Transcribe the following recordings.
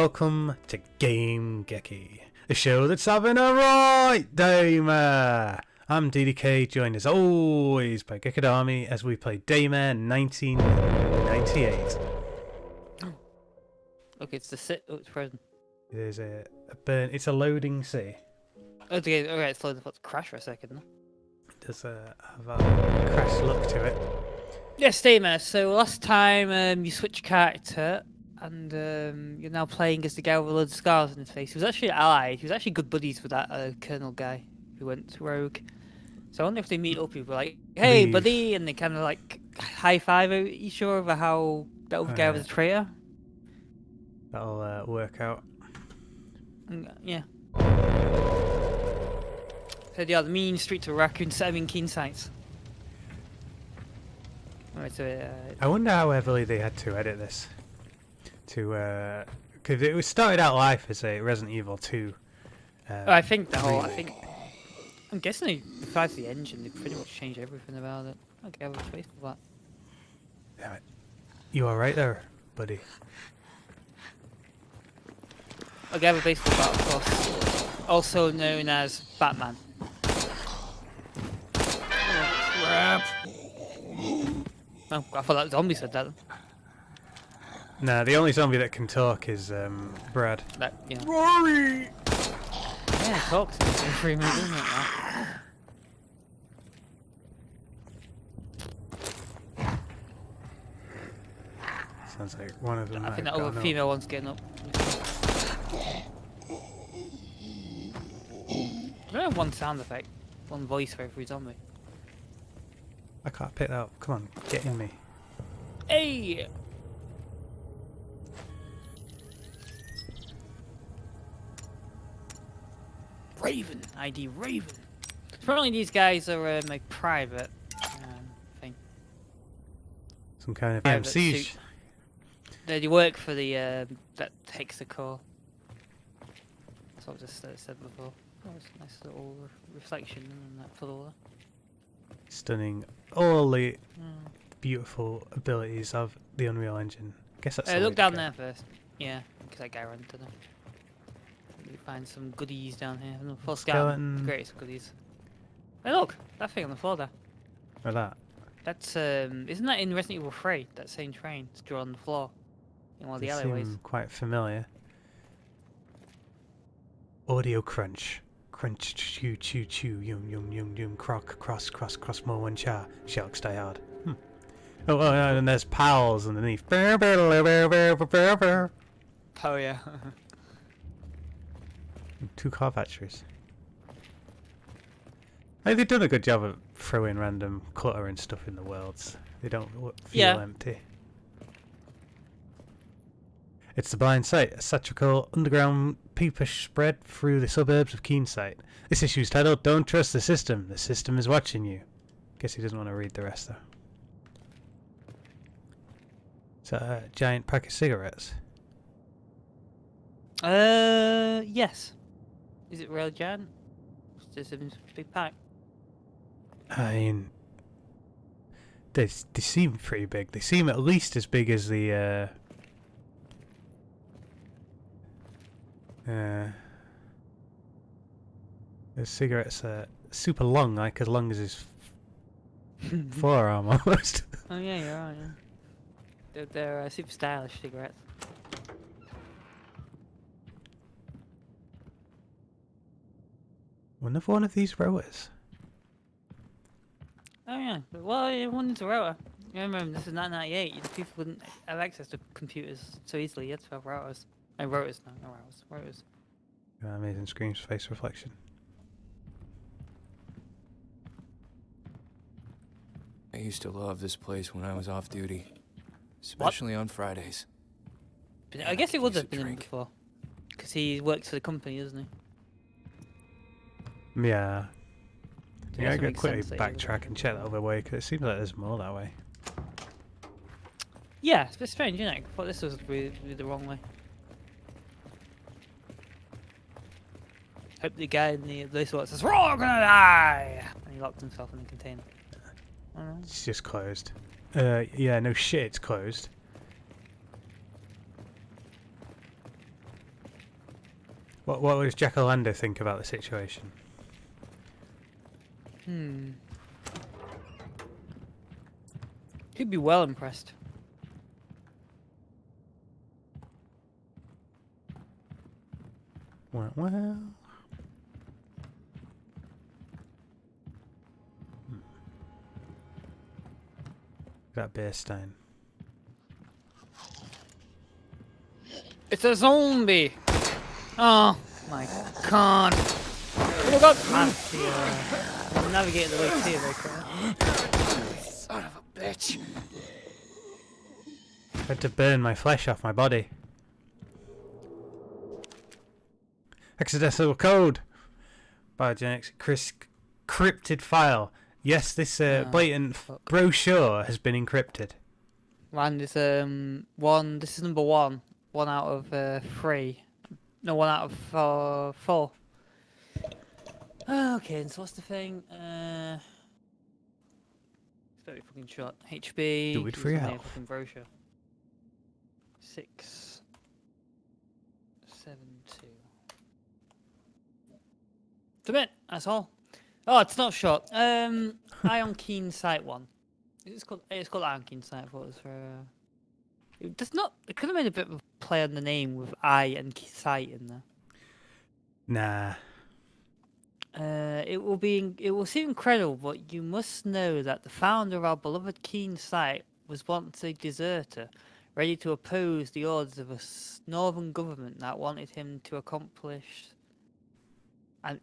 welcome to Game-Geki, the show that's having a right Daymare. I'm DDK, joined as always by Gekadami as we play Daymare 1998. Okay, it's the sit. Oh, it's frozen. There's a burn. It's a loading sea. Okay, alright, it's loaded. Let's crash for a second. Does have a crash look to it. Yes, Daymare. So last time you switched character, and you're now playing as the guy with loads of scars on his face. He was actually an ally. He was actually good buddies with that Colonel guy who went rogue. So I wonder if they meet up, people like, "Hey, buddy," and they kind of like high five each other over how that other guy was a traitor. That'll work out. Yeah. So yeah, the mean street to Raccoon set in keen sights. Right, so, I wonder how heavily they had to edit this. To because it was started out life as a Resident Evil 2. I think the whole. I'm guessing they, besides the engine, they pretty much changed everything about it. Okay, I have a space for that. Damn it. You alright there, buddy? Okay, I have a baseball bat, of course. Also known as Batman. Oh, crap. Oh, I thought that zombie said that. Nah, the only zombie that can talk is Brad. That, you know. Rory! Yeah, it talks in 3 minutes, doesn't it? Now? Sounds like one of them. I think that other female one's getting up. I don't have one sound effect, one voice for every zombie. I can't pick that up. Come on, get in me. Hey! Raven! ID Raven! Apparently these guys are like private thing. Some kind of Private siege. suit. They work for the that takes the core. That's what I just said before. Oh, it's a nice little reflection in that puddle there. Stunning. All the beautiful abilities of the Unreal Engine. Guess that's. Look down there first. Yeah, because that guy ran to them. You find some goodies down here. Full skeleton. The greatest goodies. Hey, look, that thing on the floor there. Like that. That's isn't that in Resident Evil 3? That same train it's drawn on the floor in one of the alleyways. Seem quite familiar. Audio crunch. Crunch, chew, chew, chew, yum, yum, yum, yum, croc, cross, cross, cross, more one char. Sharks die hard. Oh, and there's pals underneath. Oh yeah. 2 car factories. Like, they've done a good job of throwing random clutter and stuff in the worlds. They don't feel empty. It's the blind sight, a satirical underground paper spread through the suburbs of Keensight. This issue is titled "Don't Trust the System is Watching You." Guess he doesn't want to read the rest though. Is that a giant pack of cigarettes? Yes. Is it real giant? Is it a big pack? I mean, they seem pretty big. They seem at least as big as the cigarettes are super long, like as long as his forearm almost. Oh yeah, you're right. Yeah. They're super stylish cigarettes. Another one of these rowers. Oh yeah. Well, one is a router. You remember, this is 1998. People wouldn't have access to computers so easily. You had to have routers. Rotors, no routers. Rotors. Amazing screams, face reflection. I used to love this place when I was off duty, especially on Fridays. But I guess it would have been him before, because he works for the company, doesn't he? Yeah. Yeah, I could quickly sense backtrack and check that other way because it seems like there's more that way. Yeah, it's a bit strange, isn't it? I thought this was really the wrong way. Hope the guy in the this one says, "We're all gonna die!" And he locked himself in the container. It's just closed. Yeah, no shit, it's closed. What does Jack-O-Lantern think about the situation? He'd be well impressed. Well. That beer stain. It's a zombie! Oh my god! Oh my god! I'll navigate the way to you very quickly. Son of a bitch. I had to burn my flesh off my body. Hexadecimal code. Biogenics cryptid file. Yes, this blatant brochure has been encrypted. And it's one. This is number one. 1 out of 3. No, 1 out of 4. Okay, so what's the thing? It's very fucking short. HB. Do it for your health. Fucking brochure. 6, 7, 2. Submit. That's all. Oh, it's not short. Ion Keen Sight 1. It's called Ion Keen Sight. I thought it was for. It does not. It could have made a bit of a play on the name with eye and sight in there. Nah. It will seem incredible, but you must know that the founder of our beloved Keen Sight was once a deserter, ready to oppose the orders of a northern government that wanted him to accomplish an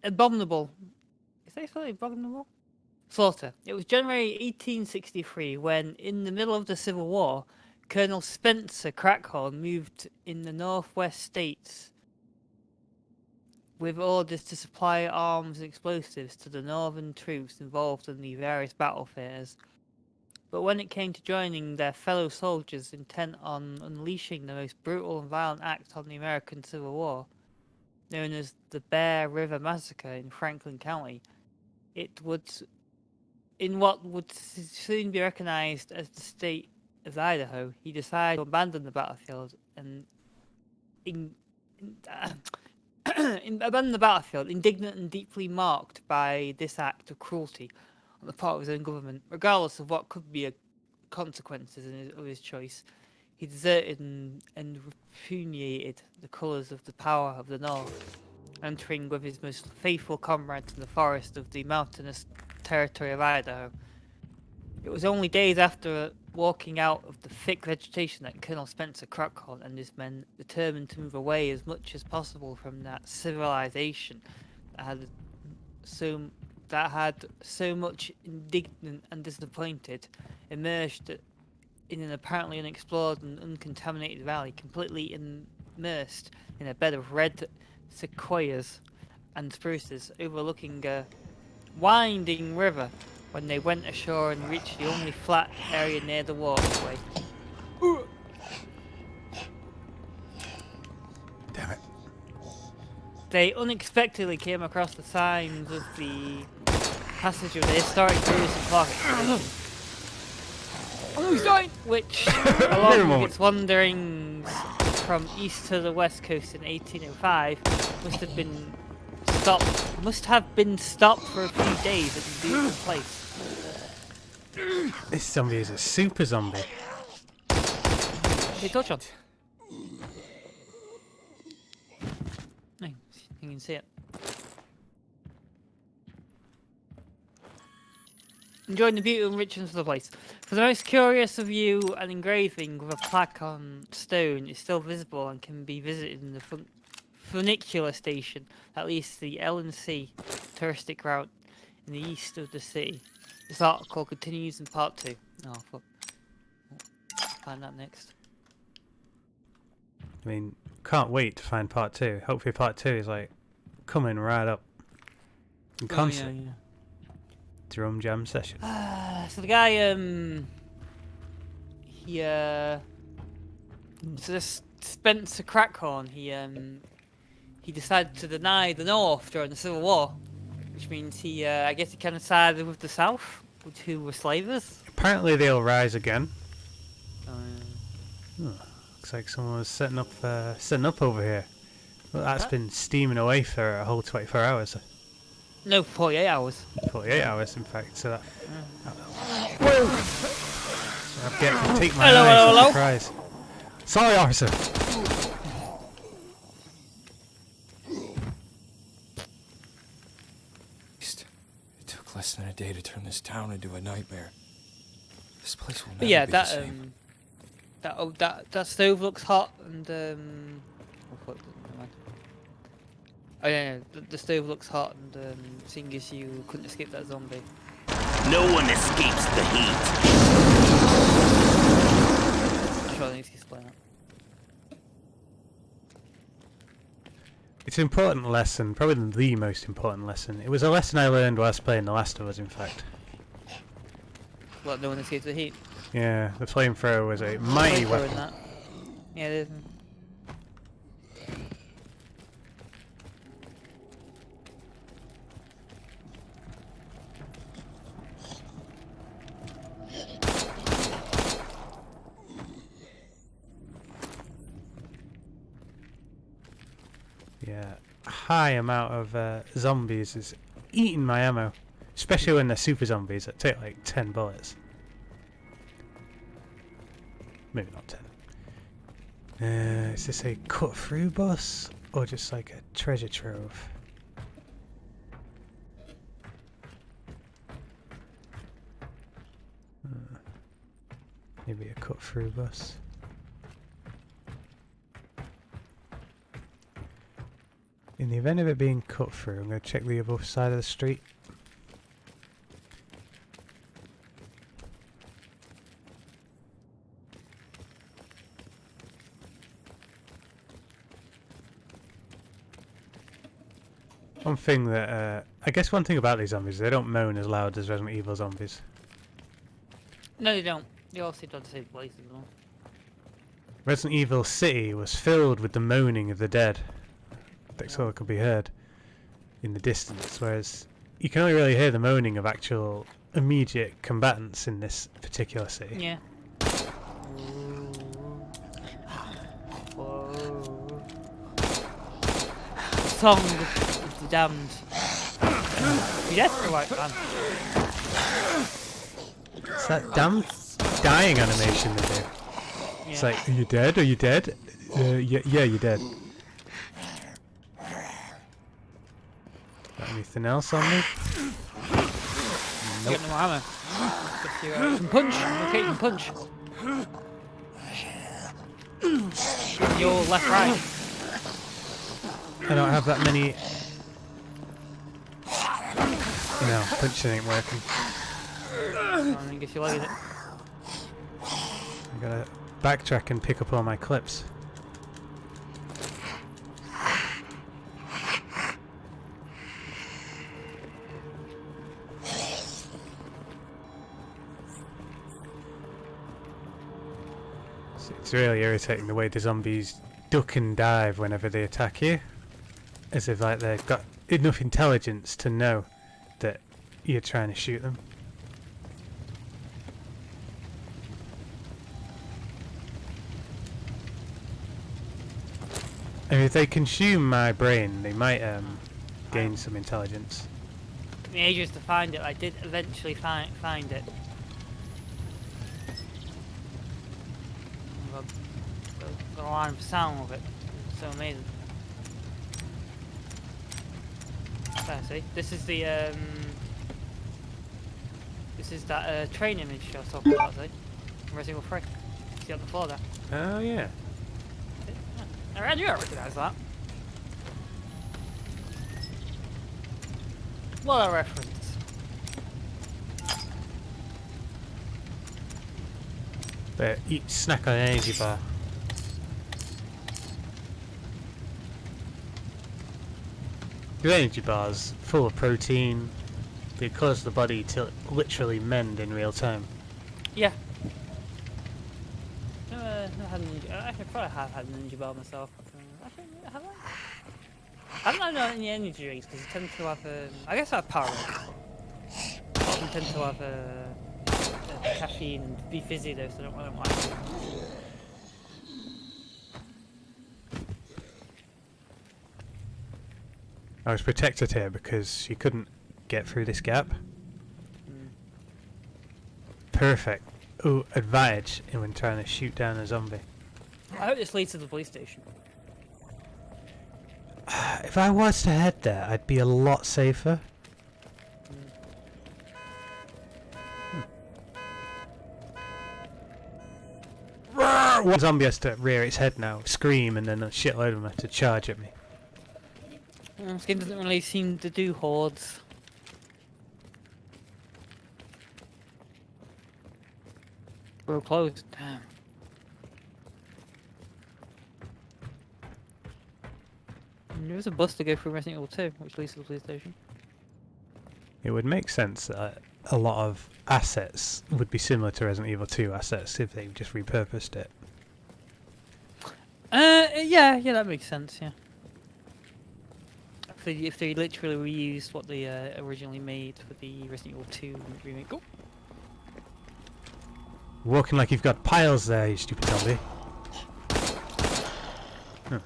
abominable. Is that something abominable? Slaughter. It was January 1863 when, in the middle of the Civil War, Colonel Spencer Crackhorn moved in the northwest states with orders to supply arms and explosives to the northern troops involved in the various battlefields. But when it came to joining their fellow soldiers intent on unleashing the most brutal and violent act on the American Civil War, known as the Bear River Massacre in Franklin County, in what would soon be recognized as the state of Idaho, he decided to abandon the battlefield indignant and deeply marked by this act of cruelty on the part of his own government, regardless of what could be consequences of his choice. He deserted and repudiated the colours of the power of the North, entering with his most faithful comrades in the forest of the mountainous territory of Idaho. It was only days after walking out of the thick vegetation that Colonel Spencer Crackhorn and his men determined to move away as much as possible from that civilization that had so much indignant and disappointed, emerged in an apparently unexplored and uncontaminated valley, completely immersed in a bed of red sequoias and spruces overlooking a winding river. When they went ashore and reached the only flat area near the waterway. Damn it. They unexpectedly came across the signs of the passage of the historic Jerusalem Park, which, along with its wanderings from east to the west coast in 1805, must have been stopped for a few days at the beautiful place. This zombie is a super zombie. Hey, touch on. No, you can see it. Enjoying the beauty and richness of the place. For the most curious of you, an engraving with a plaque on stone is still visible and can be visited in the funicular station, at least the L&C touristic route in the east of the city. This article continues in part 2. Oh, fuck. Find that next. I mean, can't wait to find part 2. Hopefully part 2 is like coming right up. In concert. Yeah. Drum jam session. So the guy, so this Spencer Crackhorn, he decided to deny the North during the Civil War, which means I guess he kind of sided with the South, who were slavers. Apparently they'll rise again. Looks like someone was setting up over here. Well, that's been steaming away for a whole 24 hours. No, 48 hours. 48 hours, in fact. So that. I'll get to take my Hello, eyes hello, by hello. surprise. Sorry, officer. It took less than a day to turn this town into a nightmare. This place will never But yeah, be that the same. that stove looks hot, and oh, fuck, never mind. Oh yeah, the stove looks hot, and seeing as you couldn't escape that zombie. No one escapes the heat. I'm sure I need to explain that. It's an important lesson, probably the most important lesson. It was a lesson I learned whilst playing The Last of Us, in fact. What, no one escapes the heat? Yeah, the flamethrower was a mighty Flamethrower weapon. in that. Yeah, it is. Yeah, a high amount of zombies is eating my ammo. Especially when they're super zombies that take like 10 bullets. Maybe not 10. Is this a cut-through bus? Or just like a treasure trove? Maybe a cut-through bus. In the event of it being cut through, I'm going to check the other side of the street. One thing that, I guess one thing about these zombies, they don't moan as loud as Resident Evil zombies. No, they don't. They all seem to have the same places, though. Resident Evil City was filled with the moaning of the dead. That's all that could be heard in the distance, whereas you can only really hear the moaning of actual immediate combatants in this particular city. Yeah. Whoa. Song of the damned. You dead for a white man? It's that damn dying animation they do. It's like, are you dead? Are you dead? Yeah, you're dead. Got anything else on me? You got no ammo. You can punch. Okay, you can punch. Your left, right. I don't have that many. No, punching ain't working. I guess you like it. I gotta backtrack and pick up all my clips. It's really irritating the way the zombies duck and dive whenever they attack you. As if like they've got enough intelligence to know that you're trying to shoot them. And if they consume my brain, they might gain some intelligence. It took me ages to find it. I did eventually find it. The line of sound of it. It's so amazing. There, see? This is the this is that train image I was talking about, see? Resident Evil 3. See on the floor there. Oh yeah. I knew I recognised that. What a reference. But eat snack on an energy bar. Your energy bar's full of protein. They cause the body to literally mend in real time. Yeah. I probably have had an energy bar myself. I think, have I? I haven't had any energy drinks because they tend to have, I guess I have power. A lot of them tend to have caffeine and be fizzy though, so I don't like it. I was protected here because she couldn't get through this gap. Perfect. Ooh, advantage in when trying to shoot down a zombie. I hope this leads to the police station. If I was to head there, I'd be a lot safer. One zombie has to rear its head now, scream, and then a shitload of them have to charge at me. This game doesn't really seem to do hordes. We're closed. Damn. There was a bus to go through Resident Evil 2, which leads to the police station. It would make sense that a lot of assets would be similar to Resident Evil 2 assets if they just repurposed it. Yeah, that makes sense. Yeah. If they literally reused what they originally made for the Resident Evil 2 remake. Oh. Walking like you've got piles there, you stupid zombie. Huh.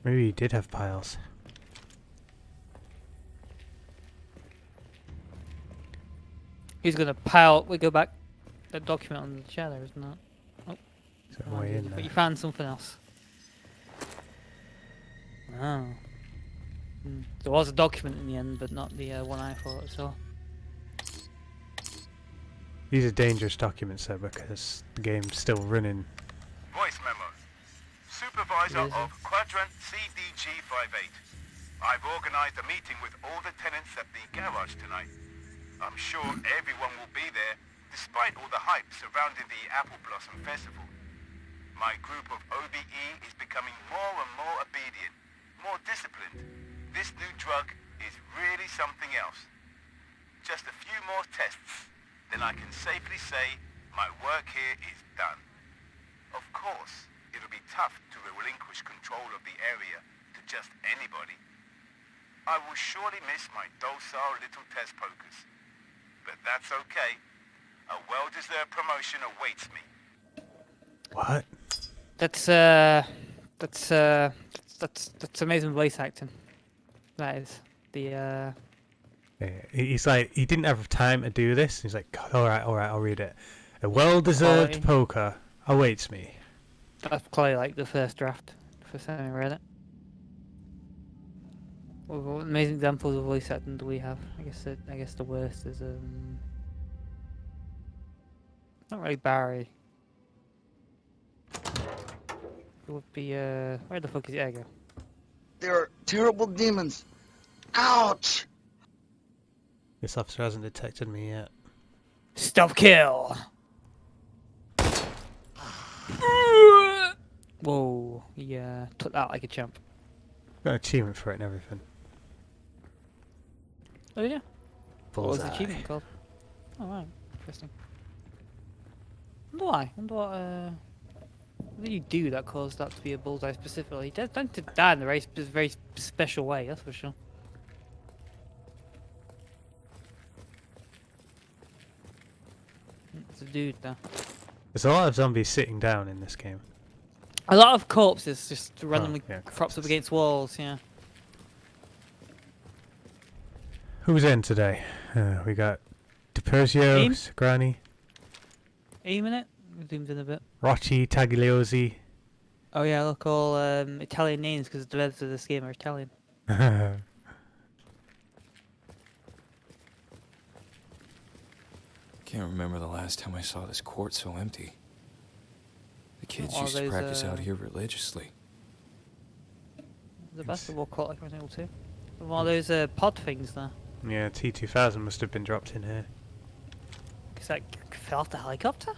Maybe you did have piles. He's gonna pile. We go back. That document on the chair there, isn't it? Oh, Is there a way in but there? you found something else. Oh. There was a document in the end, but not the one I thought I saw. These are dangerous documents though because the game's still running. Voice memo. Supervisor of Quadrant CDG-58. I've organized a meeting with all the tenants at the garage tonight. I'm sure everyone will be there, despite all the hype surrounding the Apple Blossom Festival. My group of OBE is becoming more and more obedient, more disciplined. This new drug is really something else. Just a few more tests, then I can safely say my work here is done. Of course, it'll be tough to relinquish control of the area to just anybody. I will surely miss my docile little test pokers. But that's okay. A well-deserved promotion awaits me. What? That's amazing voice acting. That is the Yeah, he's like, he didn't have time to do this. He's like, alright, I'll read it. A well-deserved Quality. poker awaits me. That's probably like the first draft. First time I read it. What amazing examples of voice acting do we have? I guess the worst is not really Barry. It would be where the fuck is the Ego? There are terrible demons. Ouch! This officer hasn't detected me yet. Stop kill. Whoa! Yeah, took that like a champ. Got an achievement for it and everything. Oh yeah. What was the Bullseye. achievement called? Oh right, interesting. Wonder what did you do that caused that to be a bullseye specifically? He don't to die in a very special way, that's for sure. It's a dude there. There's a lot of zombies sitting down in this game. A lot of corpses just randomly yeah, props up corpses. against walls, yeah. Who's in today? We got DiPerzio, Aim? Sagrani, Aim in it? Zoomed in a bit. Rocci, Tagliozzi. Oh yeah, look, all Italian names because the devs of this game are Italian. Can't remember the last time I saw this court so empty. The kids All used to those, practice out here religiously. The basketball court like Resident Evil 2. One of those pod things there. Yeah, T2000 must have been dropped in here. Is that fell off the helicopter?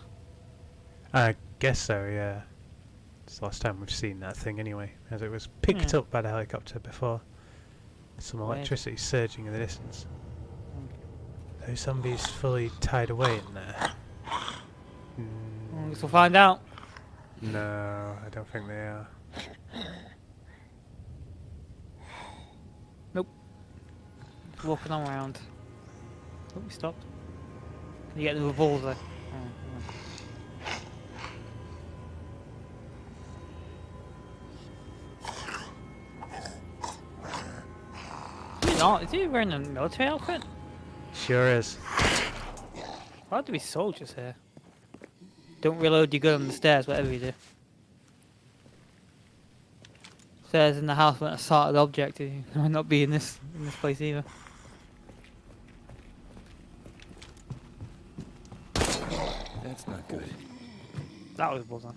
I guess so, yeah. It's the last time we've seen that thing anyway, as it was picked Yeah. up by the helicopter before. Some Weird. electricity surging in the distance. Those zombies fully tied away in there. Guess we'll find out. No, I don't think they are. Nope. Just walking on around. Oh, we stopped. Can you get the revolver? not? Is he wearing a military outfit? Sure is. Why do we soldiers here? Don't reload your gun on the stairs, whatever you do. Stairs in the house weren't a sorted object. It might not be in this place either. That's not good. That was buzzing.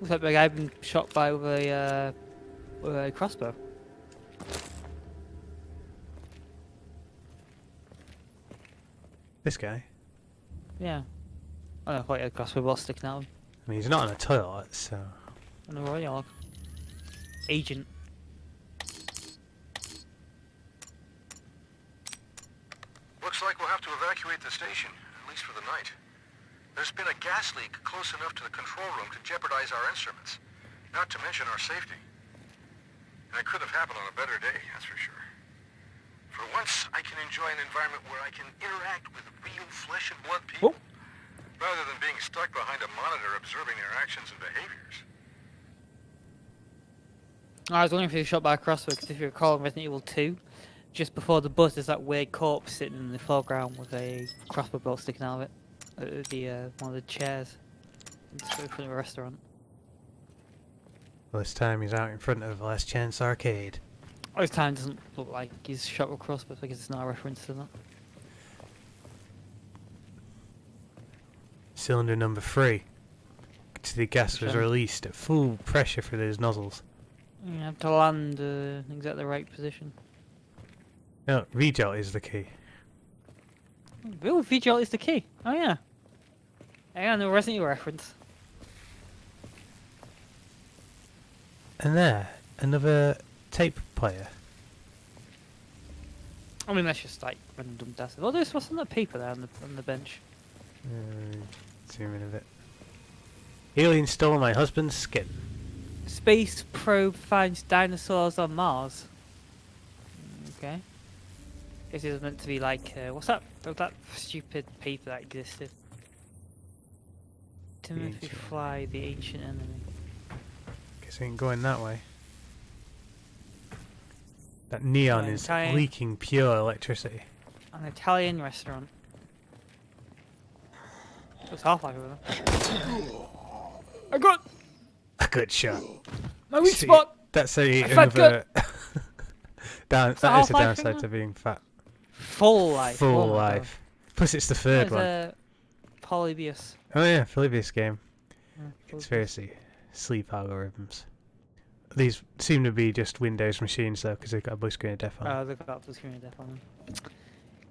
Looks like the guy been shot by with a crossbow. This guy. Yeah. I don't know, quite a crossbow bolt sticking out. I mean, he's not on a toilet, so. On the royal agent. Looks like we'll have to evacuate the station, at least for the night. There's been a gas leak close enough to the control room to jeopardize our instruments, not to mention our safety. And it could have happened on a better day, that's for sure. For once, I can enjoy an environment where I can interact with real flesh and blood people, rather than being stuck behind a monitor observing their actions and behaviors. I was wondering if he was shot by a crossbow, because if you recall in Resident Evil 2, just before the bus, there's that weird corpse sitting in the foreground with a crossbow bolt sticking out of it. One of the chairs in front of a restaurant. Well, this time he's out in front of Last Chance Arcade. Oh, this time doesn't look like he's shot with a crossbow, because it's not a reference to that. Cylinder number 3. The gas was released at full pressure for those nozzles. You have to land in exactly the right position. No, rejolt is the key. Real V-Jolt is the key. Oh yeah. Hang on, no Resident Evil reference. And there, another tape player. I mean, that's just like random dust. Oh, there's wasn't that paper there on the bench. Zoom in a bit. Alien stole my husband's skin. Space probe finds dinosaurs on Mars. Okay. This is meant to be like what's that? That stupid paper that existed. Timothy Fly, the ancient enemy. Guess we ain't going that way. That neon is leaking pure electricity. An Italian restaurant. It was Half-Life over there. I got A good shot. my weak See, spot! That's a fat another that is a Half-Life downside thing, to being fat. Full life. Full oh my life. Plus it's the third God. one. There's Polybius. Oh yeah, Polybius game. Polybius. Conspiracy. Sleep algorithms. These seem to be just Windows machines though, because they've got a blue screen of death on them. Oh, they've got blue screen of death on them.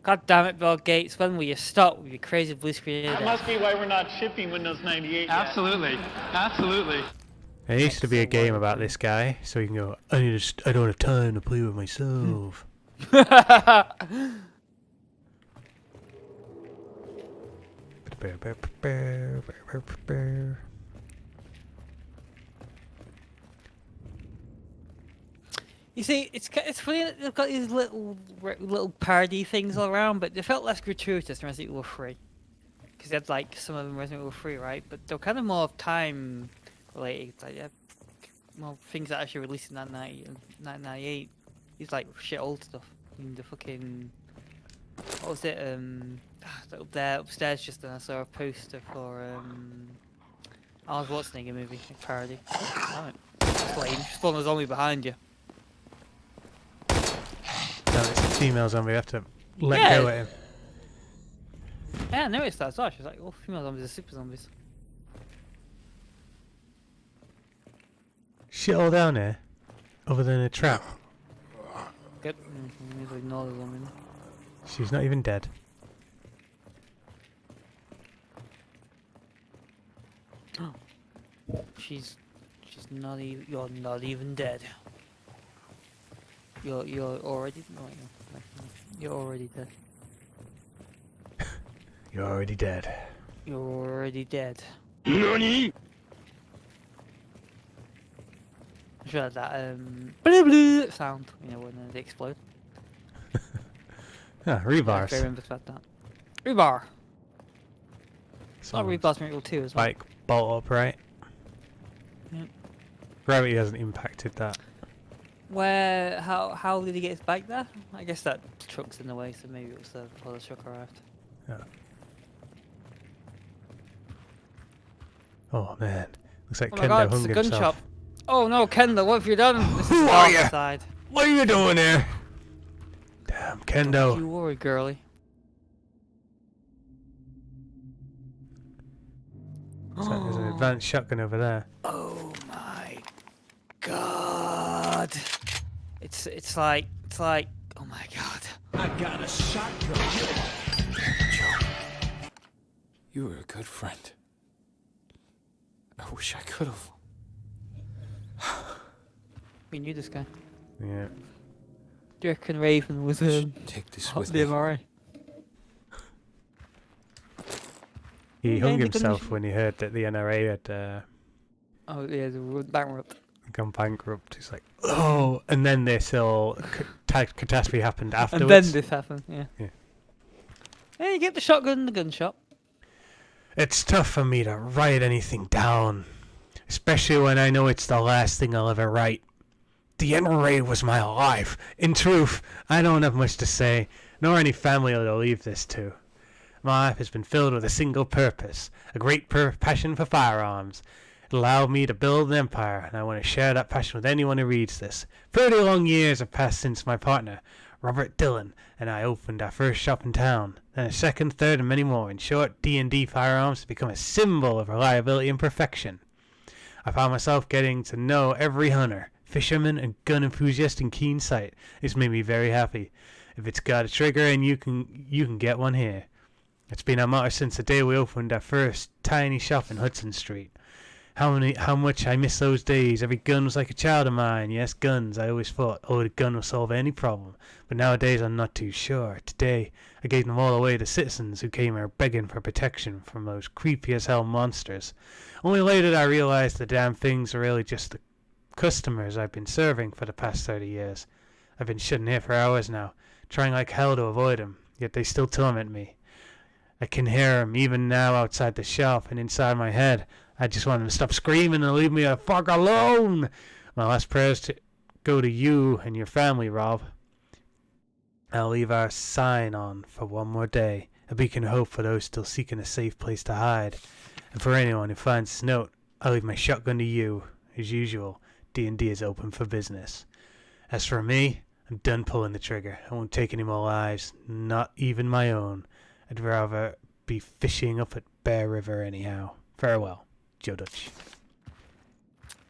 God damn it, Bill Gates, when will you stop with your crazy blue screen of That death? must be why we're not shipping Windows 98 yet. Absolutely. Absolutely. There used to be a game about this guy, so you can go, I don't have time to play with myself. You see, it's funny that they've got these little parody things all around, but they felt less gratuitous than Resident Evil 3. Because they had like some of them Resident Evil 3, right? But they're kind of more time related. Like, more things that actually released in 1998. These like shit old stuff. I mean, the fucking, what was it? Up there upstairs just then I saw a poster for Arnold Schwarzenegger movie, a parody. Damn it. It's lame. Spawn a zombie behind you. No, it's a female zombie, we have to let go at him. Yeah, I noticed that as well. She was like, oh, female zombies are super zombies. Shit all down here, other than a trap. Good. Need to ignore the zombie. She's not even dead. She's not even. You're not even dead. You're already. No, no. You're already dead. You're already dead. You're already dead. NANI? I should have that blah, blah sound, you know, when they explode. Ah, rebars. I remember about that. Rebar. Some Not Rebar's Miracle 2 as well. Like bolt upright. Yep. Gravity hasn't impacted that. Where? How did he get his bike there? I guess that truck's in the way, so maybe it was there before the truck arrived. Yeah. Oh man, looks like Oh my Kendo God, it's hung a gun himself. shop. Oh no, Kendall, what have you done? This Who is are dark ya? side. What are you doing here? Damn, Don't Kendo. you worry, girly. There's an advanced shotgun over there. Oh my God! It's like oh my God. You were a good friend. I wish I could have. We knew this guy. Yeah. Do you reckon Raven was Take this hot with the me. MRA? He Yeah, hung he did himself his- when he heard that the NRA had Oh yeah, the went bankrupt. gone bankrupt. He's like, oh, and then this whole catastrophe happened And afterwards. then this happened. Yeah. Yeah. Hey, you get the shotgun in the gun shop. It's tough for me to write anything down, especially when I know it's the last thing I'll ever write. The NRA was my life. In truth, I don't have much to say, nor any family to leave this to. My life has been filled with a single purpose, a great passion for firearms. It allowed me to build an empire, and I want to share that passion with anyone who reads this. 30 long years have passed since my partner, Robert Dillon, and I opened our first shop in town. Then a second, third, and many more. In short, D&D firearms have become a symbol of reliability and perfection. I found myself getting to know every hunter, fisherman, and gun enthusiast in keen sight. It's made me very happy. If it's got a trigger, and you can get one here. It's been our motto since the day we opened our first tiny shop in Hudson Street. How much I miss those days. Every gun was like a child of mine. Yes, guns. I always thought, oh, the gun will solve any problem. But nowadays I'm not too sure. Today, I gave them all away to citizens who came here begging for protection from those creepy as hell monsters. Only later did I realize the damn things are really just the customers I've been serving for the past 30 years. I've been sitting here for hours now, trying like hell to avoid them, yet they still torment me. I can hear them even now outside the shop and inside my head. I just want them to stop screaming and leave me the fuck alone. My last prayers to go to you and your family, Rob. I'll leave our sign on for one more day, a beacon of hope for those still seeking a safe place to hide. And for anyone who finds this note, I'll leave my shotgun to you. As usual, D&D is open for business. As for me, I'm done pulling the trigger. I won't take any more lives, not even my own. I'd rather be fishing up at Bear River anyhow. Farewell, Joe Dutch.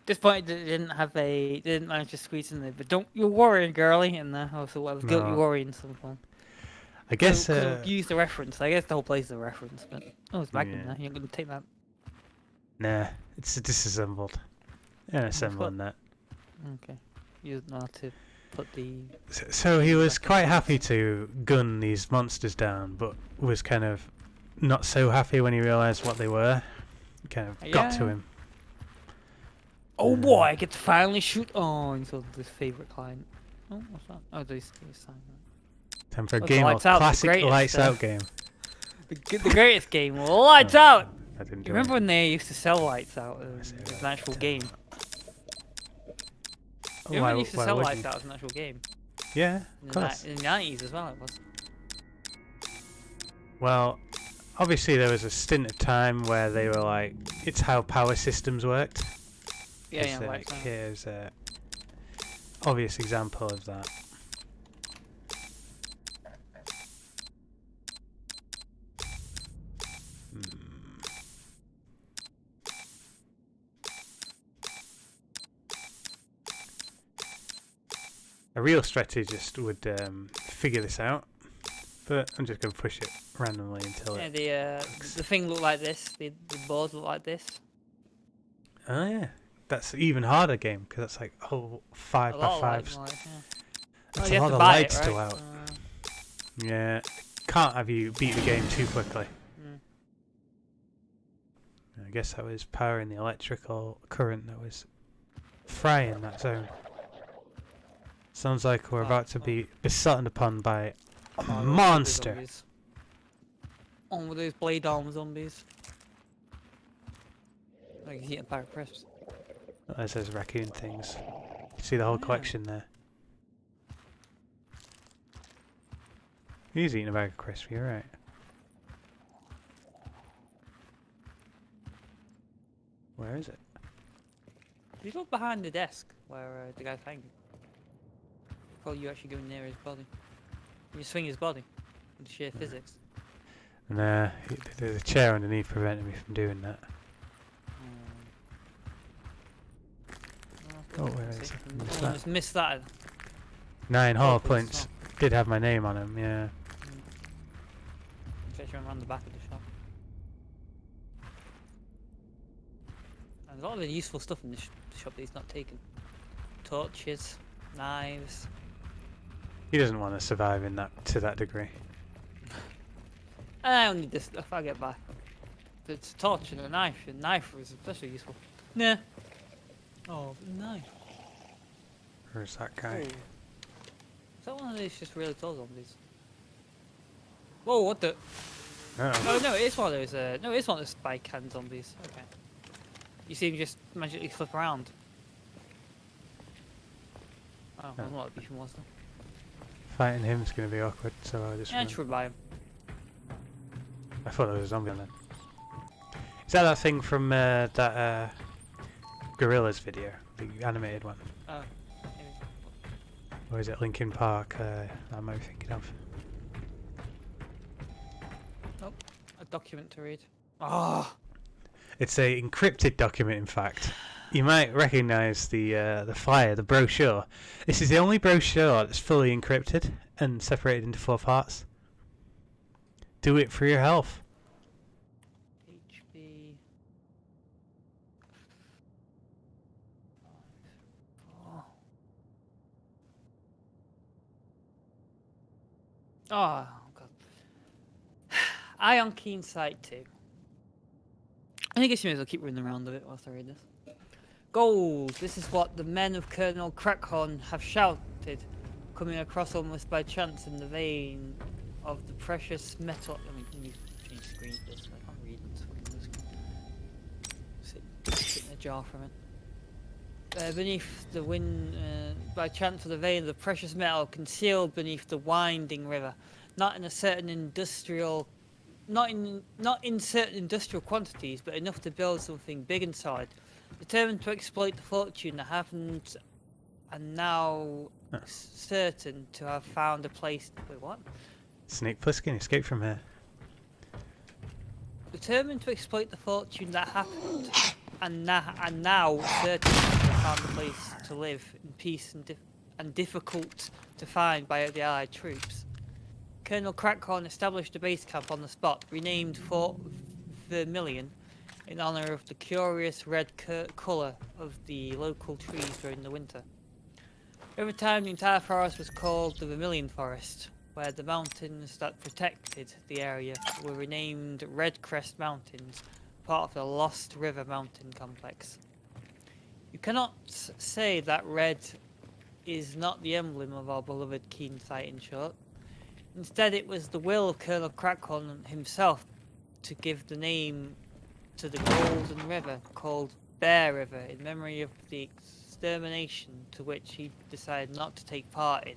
Disappointed that they didn't manage to squeeze in there. But don't you worry, girly, in there. Oh, so I was guilty No. worrying some form. I guess Could use the reference. I guess the whole place is a reference. But it's back in Yeah. there. You ain't gonna take that. nah, it's disassembled. Yeah, assembling that. Okay. You don't know how to put the. So he was quite happy to gun these monsters down, but was kind of not so happy when he realised what they were. It kind of got to Yeah. him. Oh boy, I get to finally shoot on. So this favorite client. Oh, what's that? Oh, they sign that. Time for a Oh, game, Lights a Out, the classic greatest, lights out game. The greatest game. Lights out. I didn't do You remember it. when they used to sell lights out as an actual game? You remember when they used to sell would lights you? out as an actual game? Yeah, In of the, course. in the 90s as well, it was. Well, obviously there was a stint of time where they were like, it's how power systems worked. Yeah, yeah, It's, lights out. here's a obvious example of that. A real strategist would figure this out, but I'm just going to push it randomly until Yeah, it... the thing looked like this. The board looked like this. Oh yeah, that's an even harder game, because that's like, oh, 5 A by lot of lights, 5s. like, yeah. That's you a have lot to of buy lights it, to right? out. Yeah, can't have you beat the game too quickly. I guess that was powering the electrical current that was frying that zone. Sounds like we're about to be besotten upon by a Oh, monster. zombies. On with those blade arm zombies. Like he's eating a pack of crisps. There's those raccoon things. You see the whole Yeah. collection there. He's eating a bag of crisps, you're right. Where is it? You look behind the desk where the guy's hanging. Probably you actually going near his body. You swing his body with sheer physics. And the chair underneath prevented me from doing that. Oh, where is it? I just missed that. 9 hall but it's points. Did have my name on them, yeah. Fetch him around the back of the shop. And a lot of the useful stuff in this shop that he's not taken. Torches, knives. He doesn't want to survive in that to that degree. I don't need this stuff, I'll get back. It's a torch and a knife. A knife is especially useful. Nah. Oh, but a knife. Where's that guy? Oh. Is that one of these just really tall zombies? Whoa, what the? Oh no, it is one of those. No, it is one of those spike hand zombies. Okay. You see him just magically flip around. Oh, well, not a beefy monster. Fighting him is going to be awkward, so I'll just. Yeah, just buy him. I thought there was a zombie on it. Is that thing from that Gorillas video, the animated one? Oh, maybe. Or is it Linkin Park? I might be thinking of. Nope. A document to read. Oh. It's a encrypted document, in fact. You might recognise the flyer, the brochure. This is the only brochure that's fully encrypted and separated into 4 parts. Do it for your health. HB. Oh god. Eye on keen sight 2. I guess you may as well keep running around a bit whilst I read this. Gold! This is what the men of Colonel Crackhorn have shouted, coming across almost by chance in the vein of the precious metal. I mean, can you change screen for this? I can't read this. Sit in a jar from it. Beneath the wind, by chance of the vein of the precious metal concealed beneath the winding river, not in certain industrial quantities, but enough to build something big inside. Determined to exploit the fortune that happened, and now certain to have found a place. Wait, what? Snake Plissken, escape from here. Determined to exploit the fortune that happened, and now certain to have found a place to live in peace and difficult to find by the Allied troops. Colonel Crackhorn established a base camp on the spot, renamed Fort Vermilion, in honor of the curious red colour of the local trees during the winter. Over time, the entire forest was called the Vermilion Forest, where the mountains that protected the area were renamed Red Crest Mountains, part of the Lost River Mountain Complex. You cannot say that red is not the emblem of our beloved keen sight, in short. Instead, it was the will of Colonel Crackhorn himself to give the name to the golden river called Bear River in memory of the extermination to which he decided not to take part in.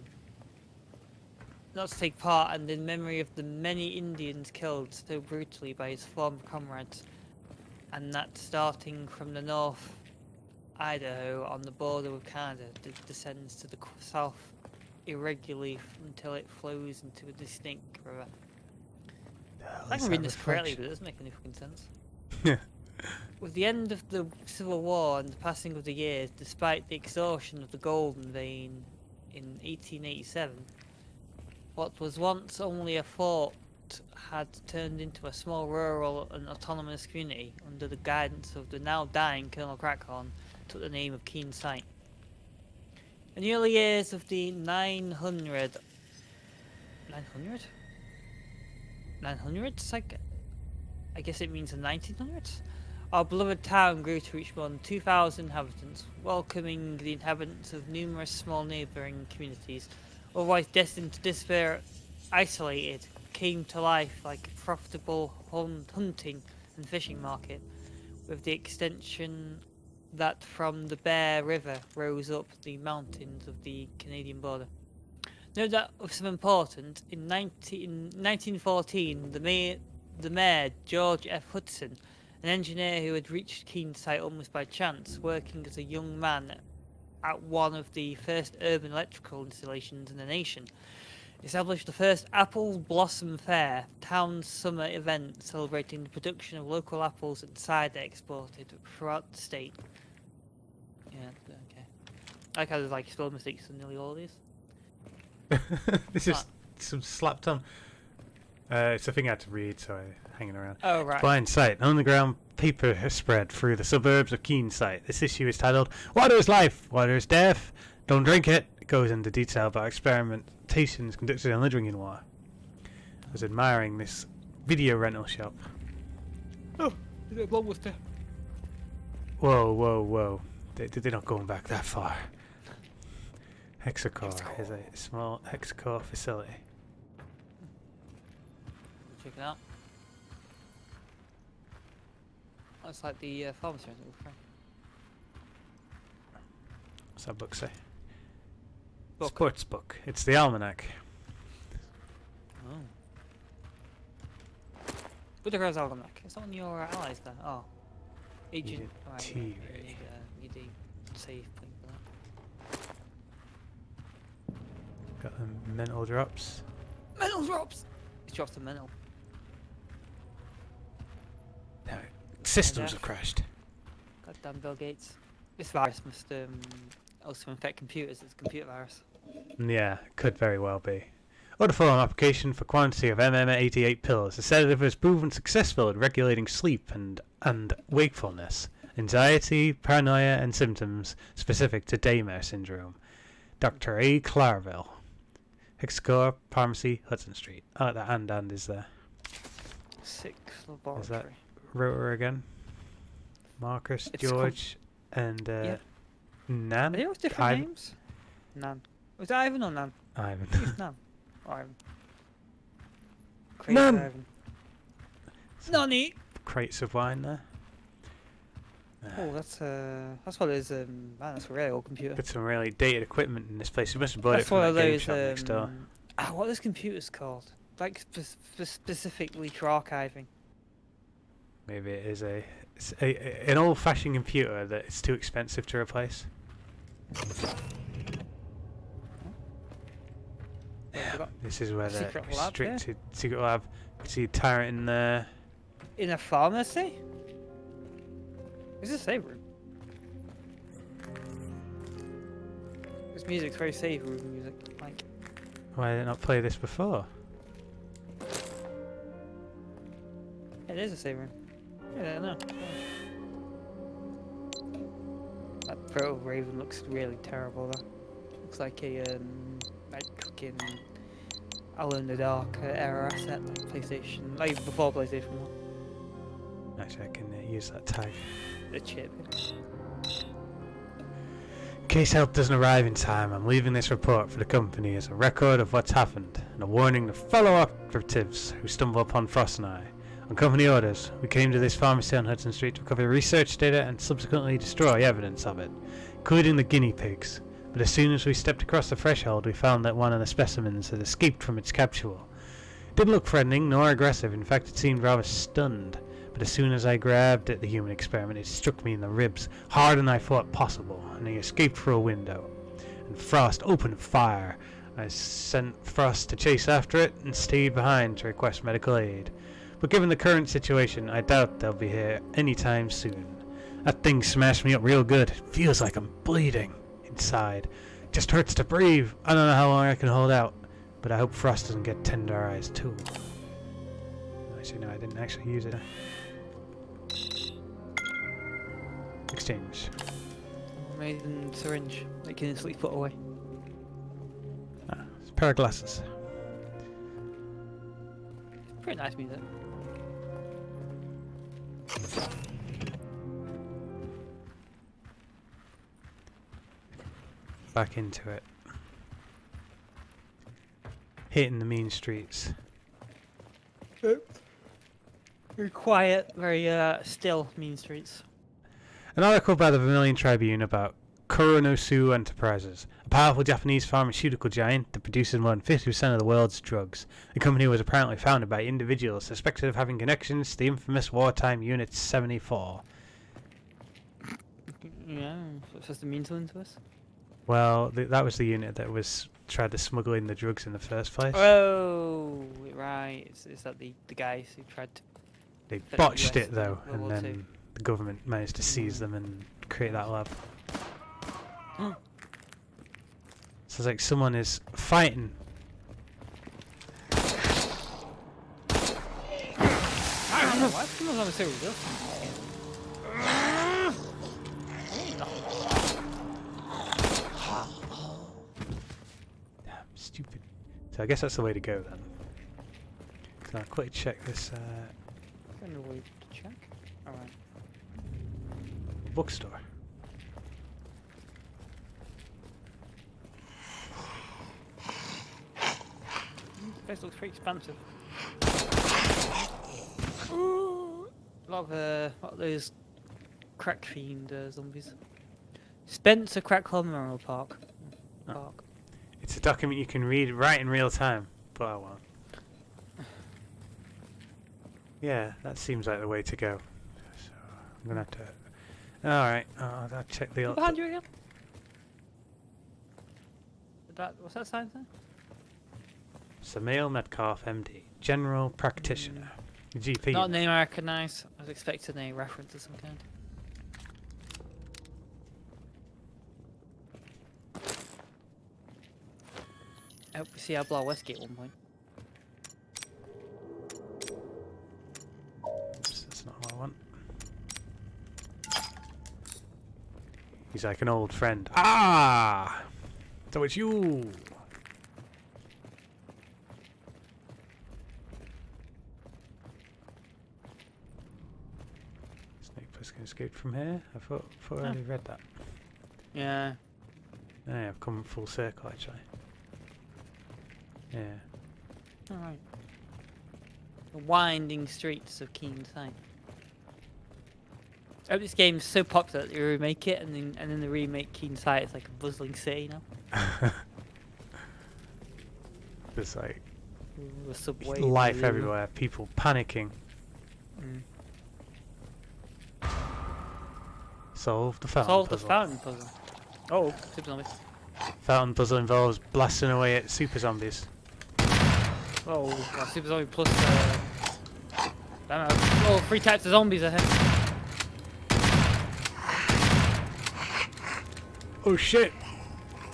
And in memory of the many Indians killed so brutally by his former comrades, and that starting from the North Idaho on the border with Canada descends to the south irregularly until it flows into a distinct river. I can read this correctly, but it doesn't make any fucking sense. With the end of the Civil War and the passing of the years, despite the exhaustion of the golden vein in 1887, what was once only a fort had turned into a small rural and autonomous community under the guidance of the now dying Colonel Crackhorn, took the name of Keen Sight. In the early years of the 900s, I guess it means the 1900s? Our beloved town grew to reach more than 2,000 inhabitants, welcoming the inhabitants of numerous small neighbouring communities, otherwise destined to disappear, isolated, came to life like a profitable hunting and fishing market, with the extension that from the Bear River rose up the mountains of the Canadian border. No, that was some important. In 1914, the mayor, George F. Hudson, an engineer who had reached Keene site almost by chance, working as a young man at one of the first urban electrical installations in the nation, established the first Apple Blossom Fair, town's summer event celebrating the production of local apples and cider exported throughout the state. Yeah, okay. I like how there's like spell mistakes in nearly all of these. This is some slapped on. It's a thing I had to read, so I'm hanging around. Oh, right. Blind sight. On the ground, paper has spread through the suburbs of Keene site. This issue is titled "Water is Life, Water is Death. Don't drink it." It goes into detail about experimentations conducted on the drinking water. I was admiring this video rental shop. Oh, is it a blockbuster? Whoa, whoa, whoa. They're not going back that far. Hexacore is a small hexacore facility. Check it out. Looks like the pharmacy. What's that book say? Book. Sports book. It's the almanac. Oh. Budapest Almanac. Is that one of your allies there? Oh. Agent. Right, T-Ray. You need save point for that. Got the mental drops. Mental drops! He drops the mental. No, systems have crashed. Goddamn Bill Gates. This virus must also infect computers. It's a computer virus. Yeah, could very well be. Order form application for quantity of MM88 pills. The sedative has proven successful at regulating sleep and wakefulness, anxiety, paranoia, and symptoms specific to Daymare syndrome. Dr. A. Clarville. Hexacore, Pharmacy, Hudson Street. Oh, the and is there. 6 laboratory. Is that Rotor again? Marcus, It's George, and Nan? Are they all different Ivan? names? Nan. Was it Ivan or Nan? Ivan. I think it's Nan. Or Ivan. Crazy Nan! Ivan. Nani! Crates of wine there. Oh, that's what it is. Man, that's a really old computer. Got some really dated equipment in this place. You must have bought it That's from one that of game those. shop next door. What are those computers called? Like specifically for archiving. Maybe it is an old-fashioned computer that is too expensive to replace. This is where the Secret lab here? restricted secret lab. You can see a tyrant in there. In a pharmacy? Is this a save room? This music's very save room music. Like. Why did I not play this before? It is a save room. Yeah, I know. That proto Raven looks really terrible though. Looks like a like fucking Alone in the Dark era asset, like PlayStation, like before PlayStation 1. Actually, I can use that tag. The chip. In case help doesn't arrive in time, I'm leaving this report for the company as a record of what's happened and a warning to fellow operatives who stumble upon Frost and I. On company orders, we came to this pharmacy on Hudson Street to recover research data and subsequently destroy evidence of it, including the guinea pigs. But as soon as we stepped across the threshold, we found that one of the specimens had escaped from its capsule. It didn't look threatening nor aggressive, in fact it seemed rather stunned. But as soon as I grabbed at the human experiment, it struck me in the ribs, harder than I thought possible, and he escaped through a window. And Frost opened fire. I sent Frost to chase after it and stayed behind to request medical aid. But given the current situation, I doubt they'll be here anytime soon. That thing smashed me up real good. It feels like I'm bleeding inside. It just hurts to breathe. I don't know how long I can hold out, but I hope Frost doesn't get tenderized too. Actually, no, I didn't actually use it. Exchange. Amazing syringe that you can instantly put away. Ah, it's a pair of glasses. Pretty nice music. Back into it. Hitting the mean streets. Very quiet, very still mean streets. An article by the Vermilion Tribune about Kuronosu Enterprises, a powerful Japanese pharmaceutical giant that produces more than 50% of the world's drugs. The company was apparently founded by individuals suspected of having connections to the infamous wartime Unit 74. Yeah, what's supposed to mean something to us? Well, that was the unit that was tried to smuggle in the drugs in the first place. Oh, right. Is that the guys who tried to... They the botched US it though, in World and War then II. the government managed to seize them and create that lab. So it's like someone is fighting. I don't know why someone's on the serious Damn, stupid. So I guess that's the way to go then. So I'll quickly check this No way to check. Alright. bookstore. This looks pretty expensive. A lot of those crack-themed zombies. Spencer Crackle Memorial Park. Park. It's a document you can read right in real time, but I won't. Yeah, that seems like the way to go. So I'm gonna have to. Alright, I'll check the. Behind you again? What's that sign there? Samail Metcalf, MD, General Practitioner, GP. Not a name I recognise. I was expecting a reference of some kind. I hope we see Outlaw Westgate at one point. Oops, that's not what I want. He's like an old friend. Ah! So it's you! Snake Plissken can escape from here? I thought I already read that. Yeah. Yeah, I've come full circle actually. Yeah. Alright. The winding streets of Keen Sight. I hope this game's so popular that they remake it, and then the remake Keen Sight is like a bustling city now. There's like The subway. life everywhere, people panicking. Solve the fountain Solve the puzzle. fountain puzzle. Oh, super zombies. Fountain puzzle involves blasting away at super zombies. Oh, well, super zombie plus. Damn it. Oh, 3 types of zombies ahead. Oh shit!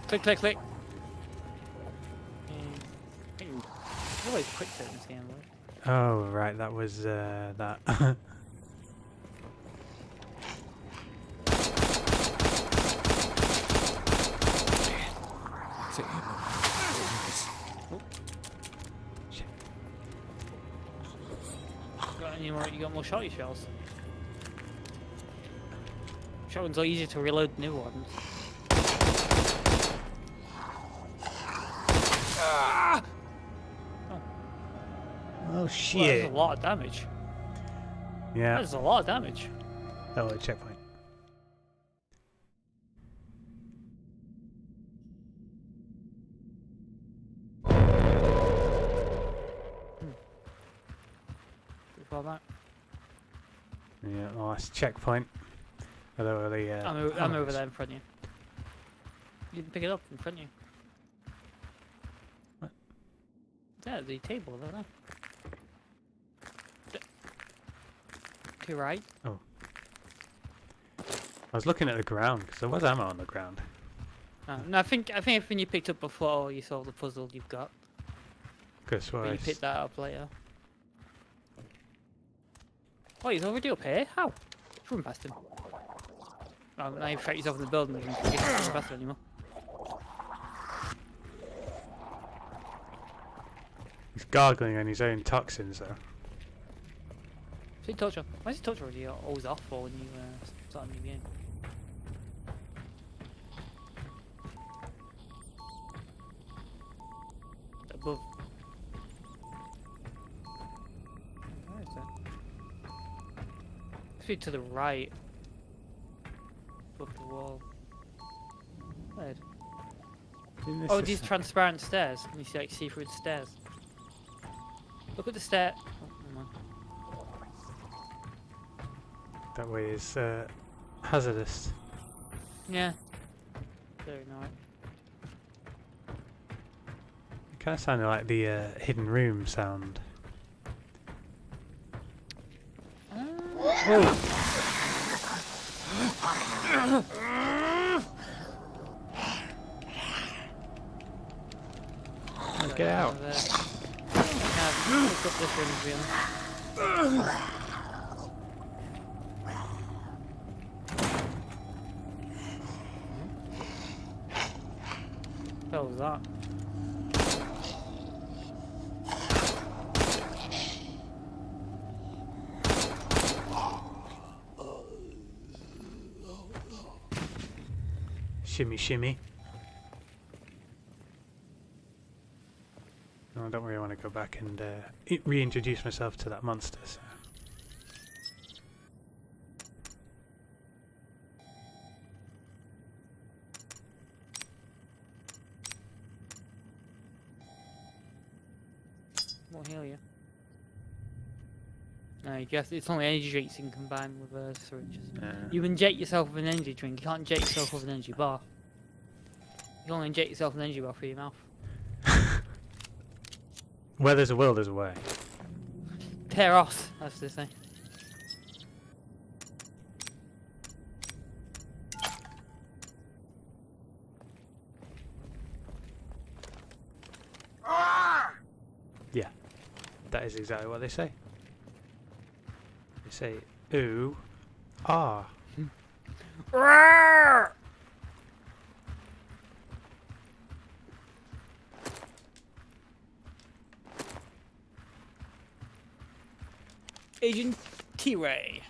Click, click, click. Always quick to this game, right? Oh right, that was that. Shit. Got any more? You got more shotty shells? Shotguns are easier to reload than new ones. Oh Well, shit! that's a lot of damage. Yeah. That's a lot of damage. Oh, a checkpoint. Before that, Yeah, the last checkpoint. Although the I'm over there in front of you. You didn't pick it up in front of you. What? Yeah, the table over there. To your right. Oh. I was looking at the ground because there was ammo on the ground. No, I think everything you picked up before you solved the puzzle you've got. Because But you picked that up later. Oh, he's already up here? How? Run past him. Oh, now you've trapped yourself in the building and you can't run past him anymore. He's gargling on his own toxins though. See torture. Why is torture already always off for when you start a new game? Above. Where is that? Must be to the right. Above the wall. Weird. Isn't this Oh, the these same? transparent stairs. Can you see, like, see through the stairs? Look at the stair. Oh, never mind. That way is hazardous. Yeah. Very nice. It kind of sounded like the hidden room sound. Get out. Look up this room, to be honest. What the hell was that? Shimmy, shimmy. No, don't worry, I want to go back and reintroduce myself to that monster. So. Won't heal you. No, you guess it's only energy drinks you can combine with syringes. You inject yourself with an energy drink. You can't inject yourself with an energy bar. You can only inject yourself with an energy bar through your mouth. Where there's a will, there's a way. Tear off, as they say. Yeah, that is exactly what they say. They say, ooh, ah. Agent T-Ray.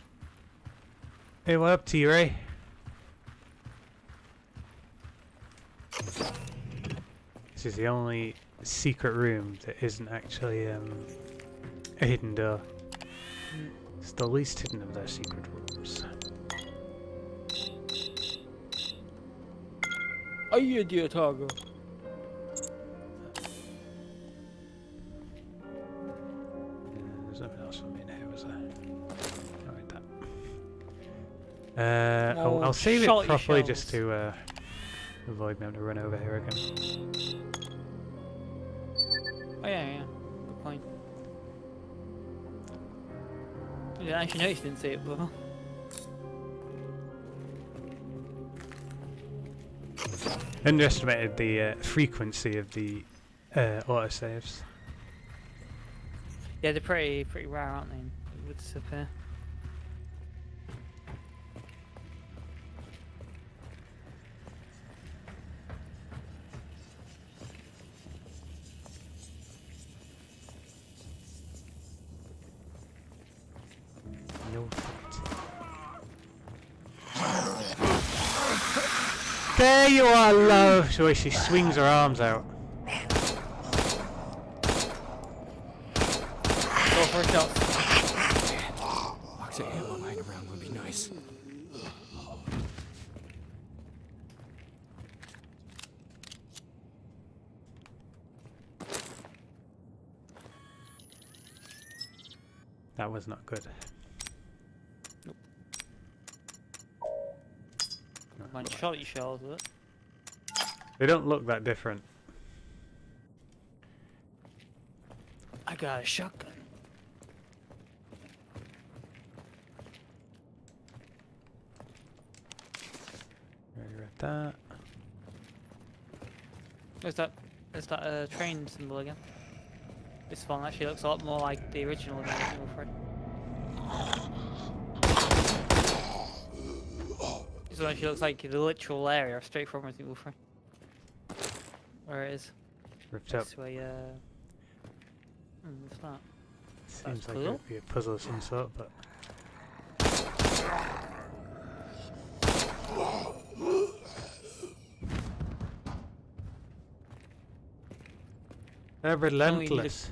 Hey, what up, T-Ray? This is the only secret room that isn't actually a hidden door. It's the least hidden of their secret rooms. Are you a dear Targo? There's nothing else for me in here, was there? Not like that. I'll save it shot your properly just shells. to avoid me having to run over here again. Oh yeah, good point. I didn't actually notice you didn't see it before. Underestimated the frequency of the autosaves. Yeah, they're pretty rare, aren't they? It would disappear. No. There you are, love! So she swings her arms out. Go for a shot. Box of ammo lying around would be nice. That was not good. Might shot your shells with it. They don't look that different. I got a shotgun. Read that. There's that train symbol again. This one actually looks a lot more like the original than Resident Evil 3. This one actually looks like the literal area straight from Resident Evil 3. Where it is. Ripped up. This way, what's that? Seems like cool. it would be a puzzle of some sort, but. They're relentless.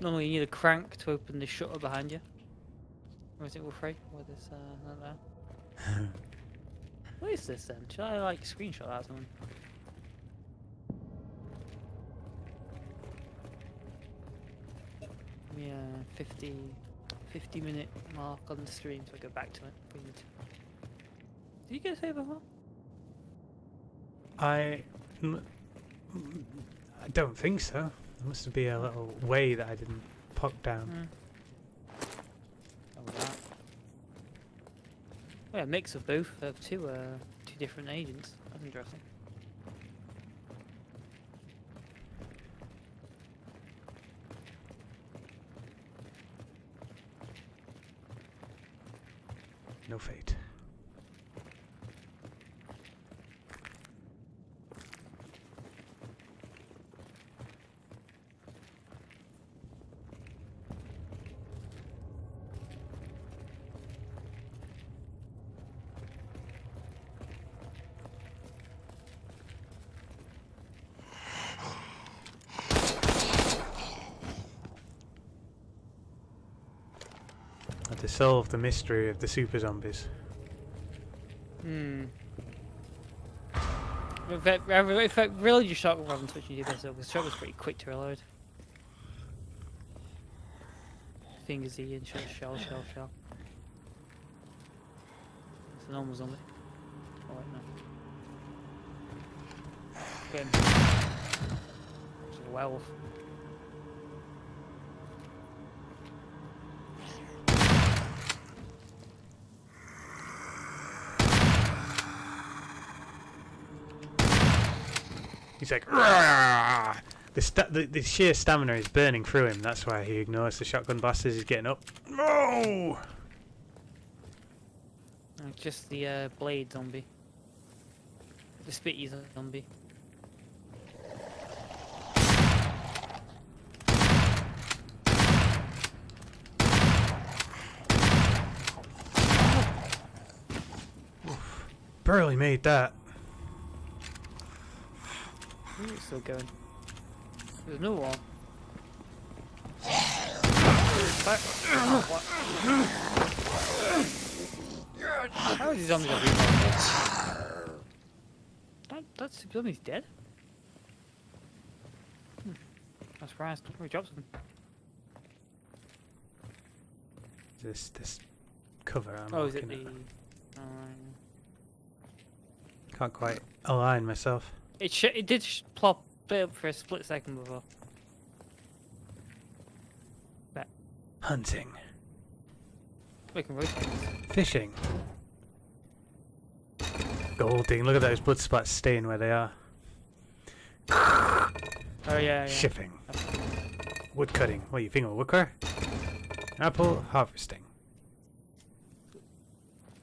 Normally you need a crank to open the shutter behind you. Resident Evil 3, where there's not there. What is this then? Should I like screenshot that or something? Yeah, 50-minute mark on the stream, so I go back to it. Did you get a save before? I don't think so. There must be a little way that I didn't pop down. Oh, that. Oh, yeah, a mix of both of two different agents. That's interesting. No fate. To solve the mystery of the super zombies. If I reload your shotgun rather than switching to this, because shotgun's pretty quick to reload. Fingers E and shell. It's a normal zombie. Oh wait, no. Get him. It's a werewolf. He's like, "Rah!" The sheer stamina is burning through him. That's why he ignores the shotgun blast as he's getting up. No! Just the blade zombie. The spitty zombie. Barely made that. It's still going. There's no wall. How is the zombie gonna respawn? That's zombie's dead? I'm surprised. Where he drops him. This cover I'm Oh, is it looking the... at. Can't quite align myself. It did plop up for a split second before. But Hunting. we can rotate this. Fishing. Golding. Look at those blood spots staying where they are. Oh yeah. Shipping. Wood cutting. What do you think of woodcutter? Apple harvesting.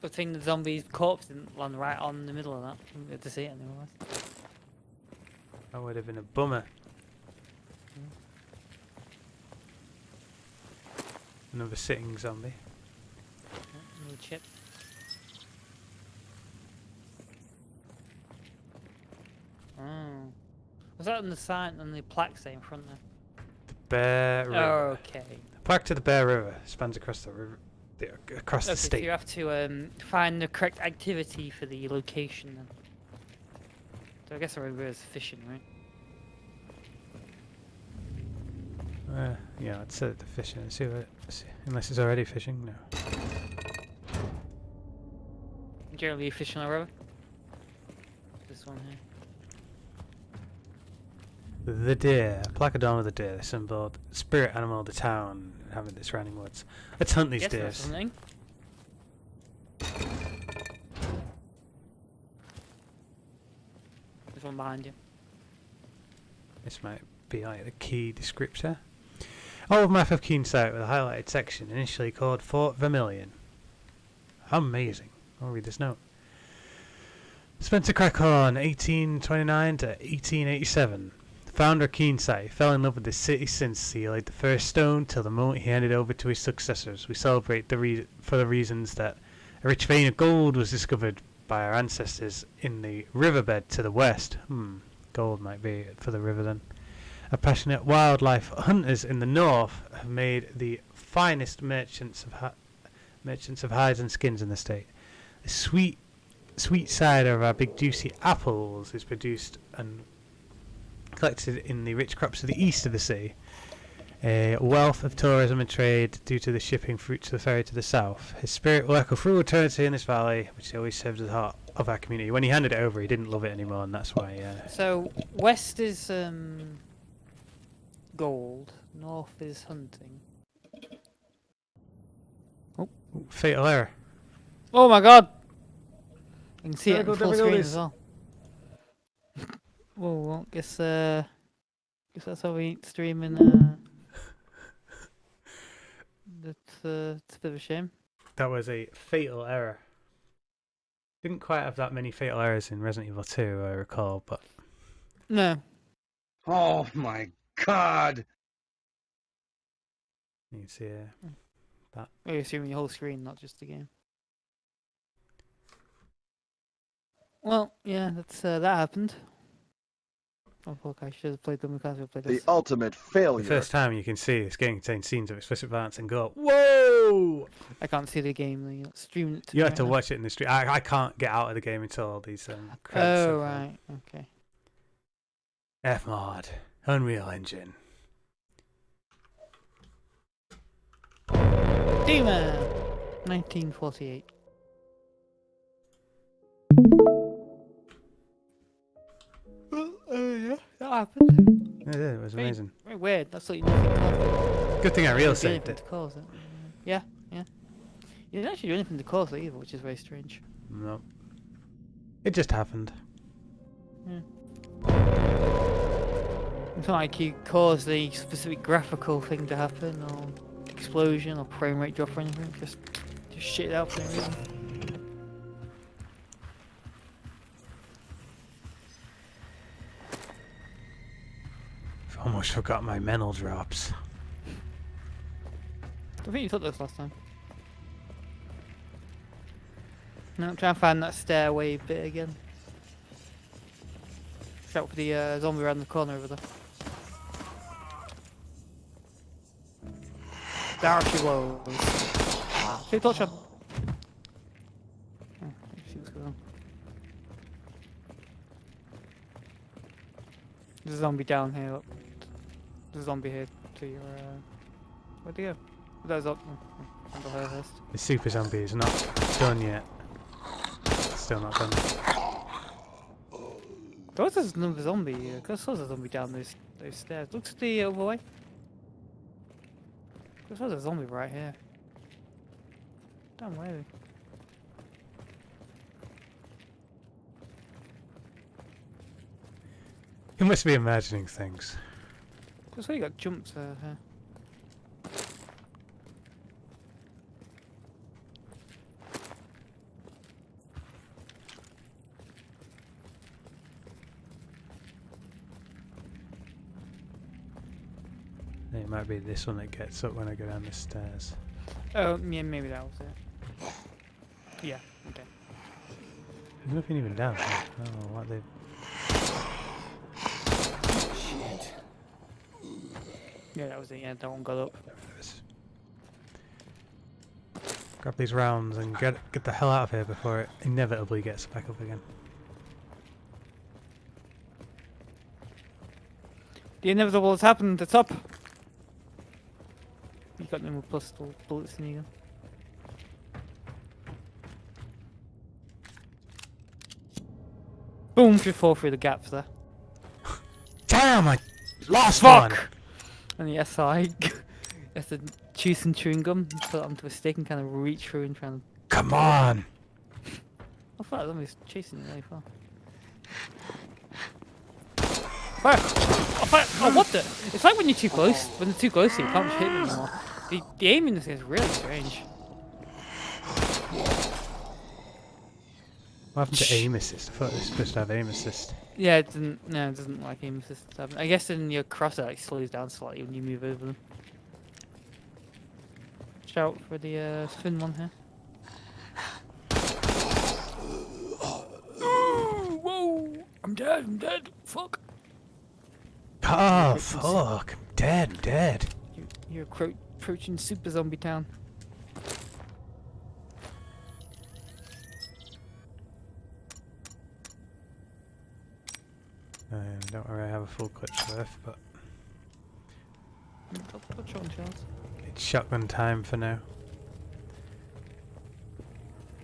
Good thing the zombie's corpse didn't land right on the middle of that. We had to see it anyway. That would have been a bummer. Another sitting zombie. Another chip. Oh. Was that on the sign, on the plaque saying in front there? The Bear River. Oh, okay. The plaque to the Bear River spans across the river, across the Okay, so state. you have to find the correct activity for the location then. So I guess the river is fishing, right? Yeah, let's set it to fishing and see unless it's already fishing. No. Generally you fish on the river? This one here. The deer. Placodon of the deer. The symbol, spirit animal of the town, having the surrounding woods. Let's hunt these Yes, deers. that's something. There's one behind you. This might be like the key descriptor. Old map of Keensight with a highlighted section, initially called Fort Vermilion. Amazing. I'll read this note. Spencer Crackhorn, 1829 to 1887. The founder of Keensight fell in love with the city since he laid the first stone till the moment he handed over to his successors. We celebrate for the reasons that a rich vein of gold was discovered by our ancestors in the riverbed to the west. Gold might be for the river then. Our passionate wildlife hunters in the north have made the finest merchants of hides and skins in the state. The sweet sweet cider of our big juicy apples is produced and collected in the rich crops of the east of the sea. A wealth of tourism and trade due to the shipping fruit to the ferry to the south. His spirit will echo through eternity in this valley, which always serves as the heart of our community. When he handed it over, he didn't love it anymore, and that's why. So west is gold, north is hunting. Fatal error. Oh my god! You can see it Technical on full screen difficulties. as well. Well, guess that's how we eat streaming. It's a bit of a shame. That was a fatal error. Didn't quite have that many fatal errors in Resident Evil 2, I recall, but No. Oh my god! you can see You're streaming your whole screen, not just the game. Well, yeah, that happened. Oh fuck, I should have played them because we played The this. ultimate the failure. first time you can see this game contains scenes of explicit violence and go, whoa! I can't see the game, you're not streaming it to You me have right to now. watch it in the stream. I can't get out of the game until all these credits. Oh, have, right, okay. Fmod, Unreal Engine. Daymare 1948. Yeah, that happened. It was amazing. Very weird. That's like nothing caused. Good thing I real Didn't do saved anything it. to cause it. Yeah, yeah. You didn't actually do anything to cause it either, which is very strange. No. It just happened. Yeah. It's not like you caused a specific graphical thing to happen, or explosion, or frame rate drop or anything. Just shit it out for no reason. I've almost forgot my mental drops. I think you took this last time. No, I'm trying to find that stairway bit again. Shout for the zombie around the corner over there. There she was. Hey, touch her. Oh, let's see what's going on. There's a zombie down here. Look. There's a zombie here to your. Where'd he go? There's up. Under her first. The super zombie is not done yet. Still not done. There was another zombie. I saw a zombie down those stairs. Looks the other way. There was a zombie right here. Damn, where are they? You must be imagining things. That's why you got jumps here. It might be this one that gets up when I go down the stairs. Oh, yeah, maybe that was it. Yeah, okay. There's nothing even down here. I don't know what they. Shit. Yeah, that was it. Yeah, that one got up. Grab these rounds and get the hell out of here before it inevitably gets back up again. The inevitable has happened. It's up. You got no more pistol bullets in you. Boom! Just fall through the gaps there. Damn! I lost one. And the SI has to chew some chewing gum, put it onto a stick, and kind of reach through and try and. Come on! I thought somebody's chasing you really far. Fire! Oh, fire! Oh, what the? It's like when you're too close. When they're too close to you, you can't hit them anymore. The aim in this is really strange. What happened to aim assist? I thought it was supposed to have aim assist. Yeah, it doesn't. No, it doesn't like aim assist to happen. I guess in your crosser, like slows down slightly when you move over them. Shout for the spin one here. Whoa! I'm dead. I'm dead. Fuck. Oh, fuck. I'm dead. I'm dead. You're approaching Super Zombie Town. Don't worry, I have a full clip's worth, but What's wrong, Charles? it's shotgun time for now.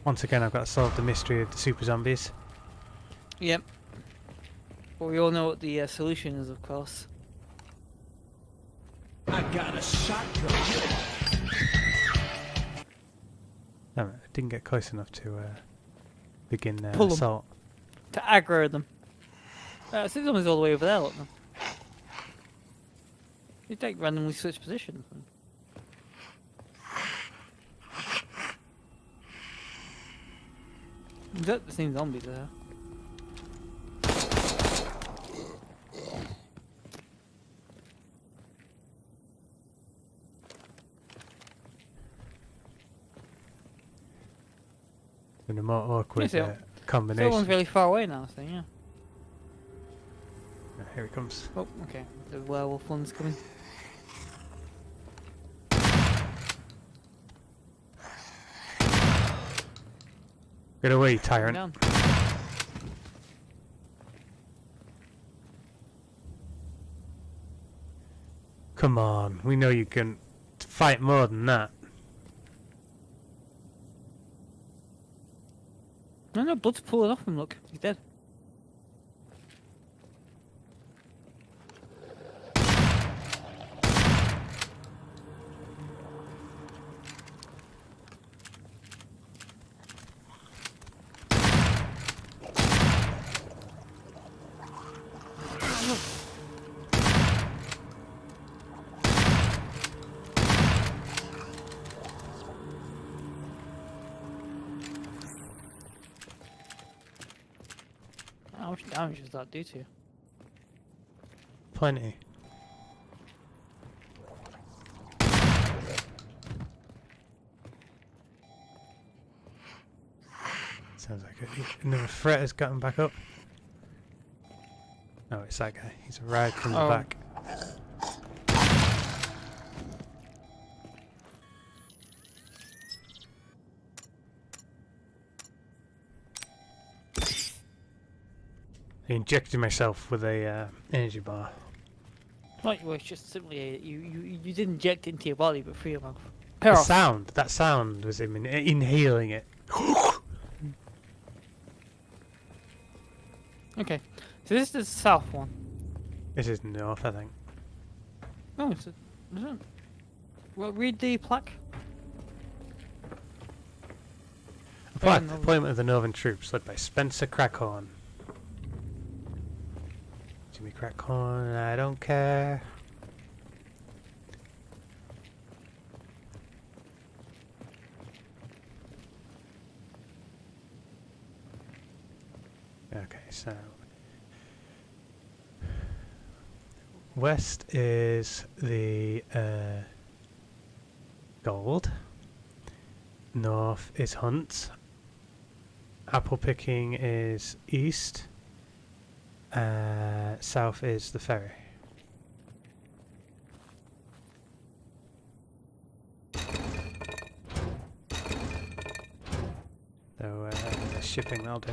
Once again, I've got to solve the mystery of the super zombies. Yep. But we all know what the solution is, of course. Damn it, I didn't get close enough to begin their Pull 'em. assault. To aggro them. I think someone's all the way over there, look. You take randomly switch positions. Is that the same zombies there? In a more awkward Yeah, combination. Someone's really far away now, so yeah. Here he comes. Oh, okay. The werewolf one's coming. Get away, tyrant. Down. Come on, we know you can fight more than that. No, blood's pulling off him, look. He's dead. How much damage does that do to you? Plenty. Sounds like another threat has gotten back up. Oh, it's that guy. He's arrived from the back. I injected myself with a energy bar. Right, well, it's just simply you did inject into your body, but through your mouth. That sound was him inhaling it. Okay, so this is the south one. This is north, I think. No, it's a. Isn't it? Well, read the plaque. Deployment of the Northern troops, led by Spencer Crackhorn. Jimmy Crackhorn, I don't care. Okay, so west is the gold. North is hunt. Apple picking is east. South is the ferry. So shipping, that'll do.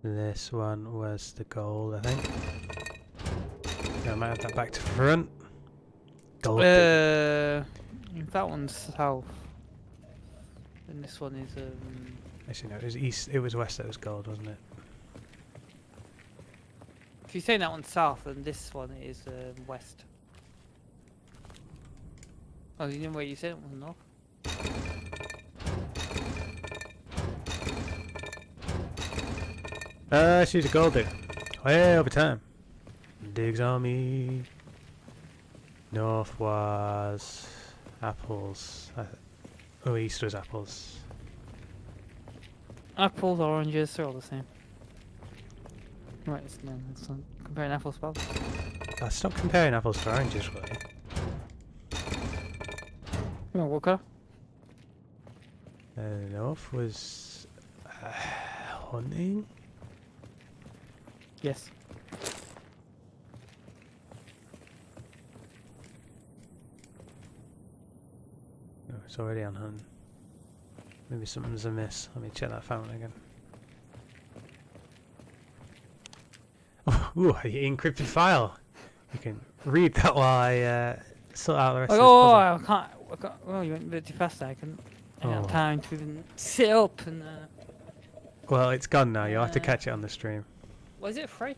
This one was the gold, I think. Yeah, I might have that back to front. Gold. That one's south. And this one is Actually, no, it was east. It was west that was gold, wasn't it? If you're saying that one's south, then this one is west. Oh, you didn't wait. You said it was north. She's a gold digger. Way over time. Digs on me. North was apples. Oh, east was apples. Apples, oranges, they're all the same. Right, it's not comparing apples to apples. Stop comparing apples to oranges, will you? Come on, what colour? North was hunting. Yes. Oh, it's already on hunt. Maybe something's amiss. Let me check that fountain again. Ooh, an encrypted file. You can read that while I sort out the rest of this Oh, puzzle. I can't. Well, you went a bit too fast there. I don't have Oh. time to even sit up and. Well, it's gone now. You'll have to catch it on the stream. Was it free?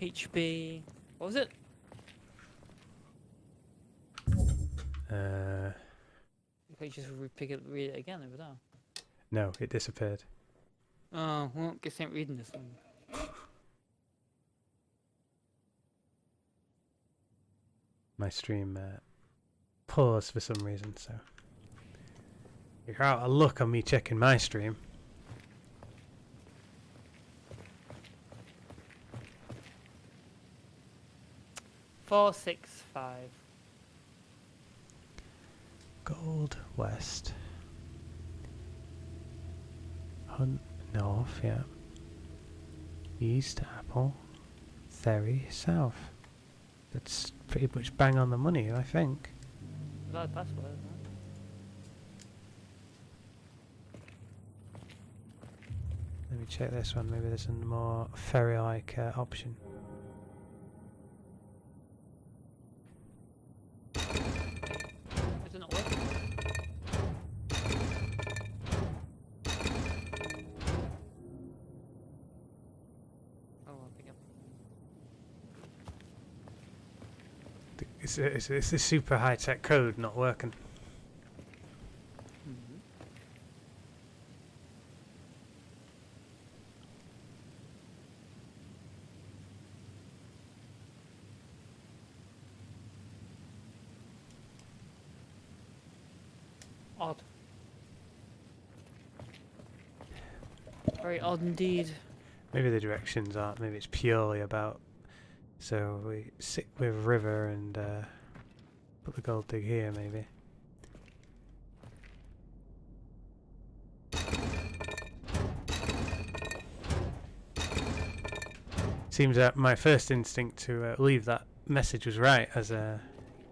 HB. What was it? You could just read it again over there. No, it disappeared. Oh, well, guess I ain't reading this one. My stream paused for some reason, so you're out of luck on me checking my stream. Four, 6, 5. Gold west. Hunt north, yeah. East apple. Ferry south. That's pretty much bang on the money, I think. That's the password, isn't it? Let me check this one. Maybe there's a more ferry-like option. Is it not working? Oh, I'll pick up. It's this super high-tech code not working. Odd. Very odd indeed. Maybe the directions aren't. Maybe it's purely about. So we stick with river and put the gold dig here, maybe. Seems that my first instinct to leave that message was right, as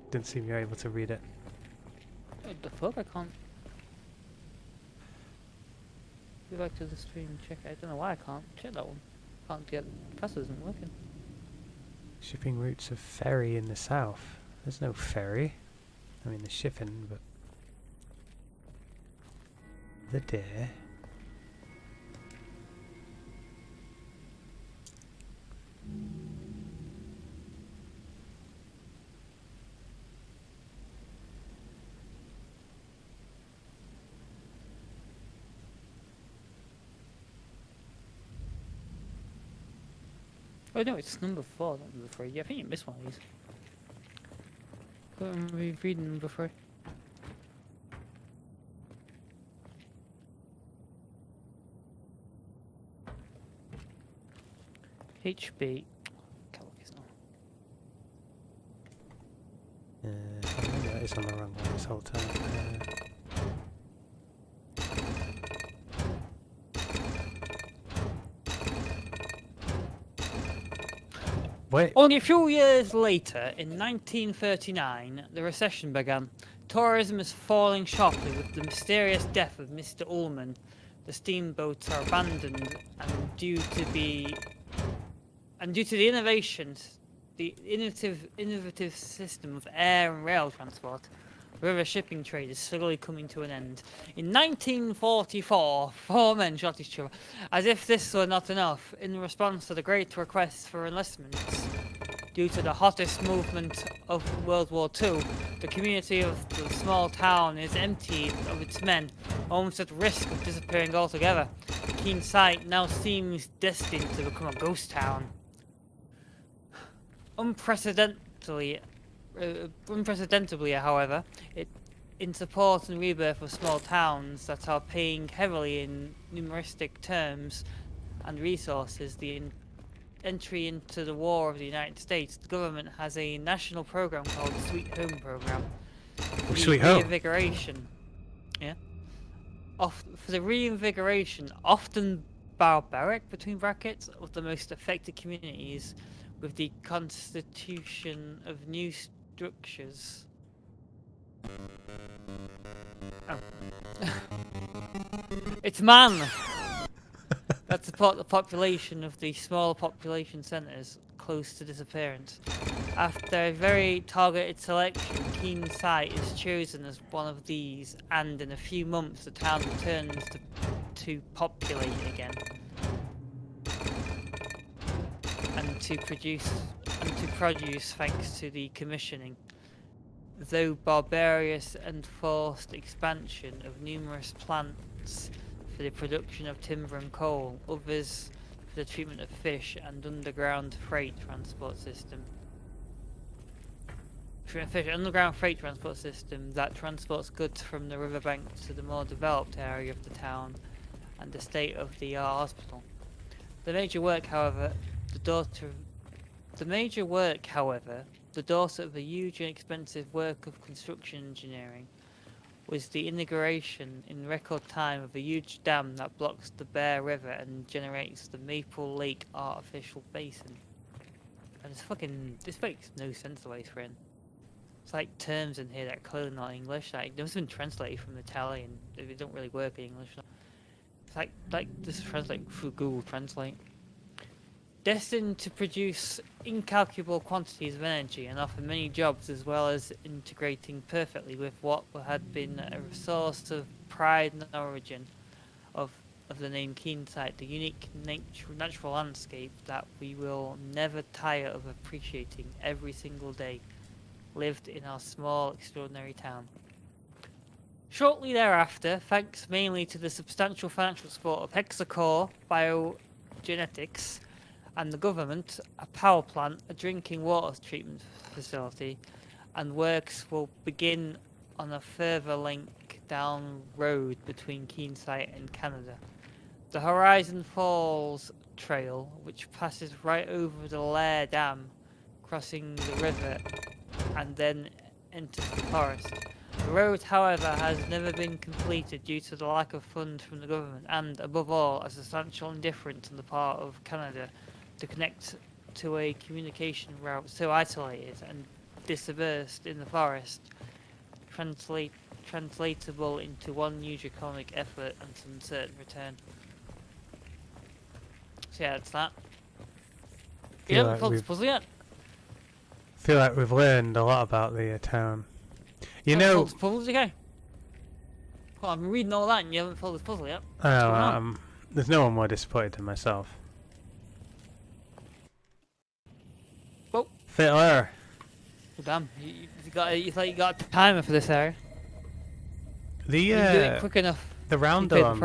didn't seem you're able to read it. What the fuck? I can't. Go back to the stream and check. I don't know why I can't check that one. Can't get. The password isn't working. Shipping routes of ferry in the south. There's no ferry. I mean, the shipping, but the deer. Oh no, it's number 4, not number 3. Yeah, I think you missed one of these. Go and read number 3. HB. Maybe that is on the wrong one this whole time. Wait. Only a few years later, in 1939, the recession began. Tourism is falling sharply with the mysterious death of Mr. Ullman. The steamboats are abandoned, and due to the innovations, the innovative system of air and rail transport, river shipping trade is slowly coming to an end. In 1944, 4 men shot each other. As if this were not enough, in response to the great request for enlistments, due to the hottest movement of World War II, the community of the small town is emptied of its men, almost at risk of disappearing altogether. The keen sight now seems destined to become a ghost town. Unprecedentedly, however, in support and rebirth of small towns that are paying heavily in numeristic terms and resources, the entry into the war of the United States, the government has a national program called the Sweet Home Program. For the Sweet Home? Reinvigoration, yeah. For the reinvigoration, often barbaric, between brackets, of the most affected communities, with the constitution of new structures. Oh. It's man that support the population of the small population centres close to disappearance. After a very targeted selection, Keen Site is chosen as one of these, and in a few months the town returns to populate again. And to produce thanks to the commissioning. Though barbarous and forced expansion of numerous plants for the production of timber and coal, others for the treatment of fish and underground freight transport system. Underground freight transport system that transports goods from the riverbank to the more developed area of the town and the state-of-the-art hospital. The major work, however, the daughter of a huge and expensive work of construction engineering, was the inauguration in record time of a huge dam that blocks the Bear River and generates the Maple Lake artificial basin. And this makes no sense the way it's written. It's like terms in here that are clearly not English. Like they must have been translated from Italian. They don't really work in English. It's like this is translated through Google Translate. Destined to produce incalculable quantities of energy and offer many jobs, as well as integrating perfectly with what had been a source of pride and origin of the name Keen Site, the unique natural landscape that we will never tire of appreciating every single day, lived in our small, extraordinary town. Shortly thereafter, thanks mainly to the substantial financial support of Hexacore Biogenetics, and the government, a power plant, a drinking water treatment facility, and works will begin on a further link down road between Keen Site and Canada. The Horizon Falls Trail, which passes right over the Lair Dam, crossing the river, and then enters the forest. The road, however, has never been completed due to the lack of funds from the government and, above all, a substantial indifference on the part of Canada to connect to a communication route so isolated and dispersed in the forest, translatable into one huge economic effort and some certain return. So yeah, that's that. You haven't solved this puzzle yet? I feel like we've learned a lot about the town. You haven't know... solved this puzzle, okay? Well, I'm reading all that and you haven't solved this puzzle yet. Oh, there's no one more disappointed than myself. Well, Fiddler. Oh, damn, you thought you got a timer for this area. You can do it quick enough. The roundel on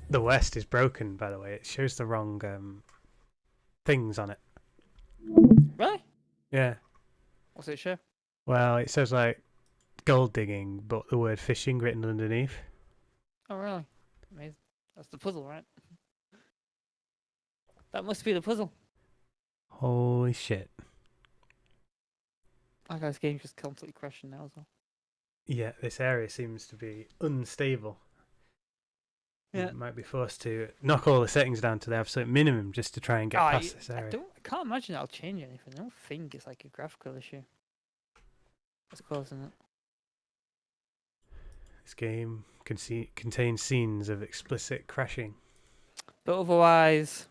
the west is broken, by the way. It shows the wrong things on it. Really? Yeah. What's it show? Well, it says like gold digging, but the word fishing written underneath. Oh, really? Amazing. That's the puzzle, right? That must be the puzzle. Holy shit. My guy's game's just constantly crashing now as well. Yeah, this area seems to be unstable. Yeah. You might be forced to knock all the settings down to the absolute minimum just to try and get past this area. I can't imagine that'll change anything. I don't think it's like a graphical issue. What's causing it? This game contains scenes of explicit crashing. But otherwise...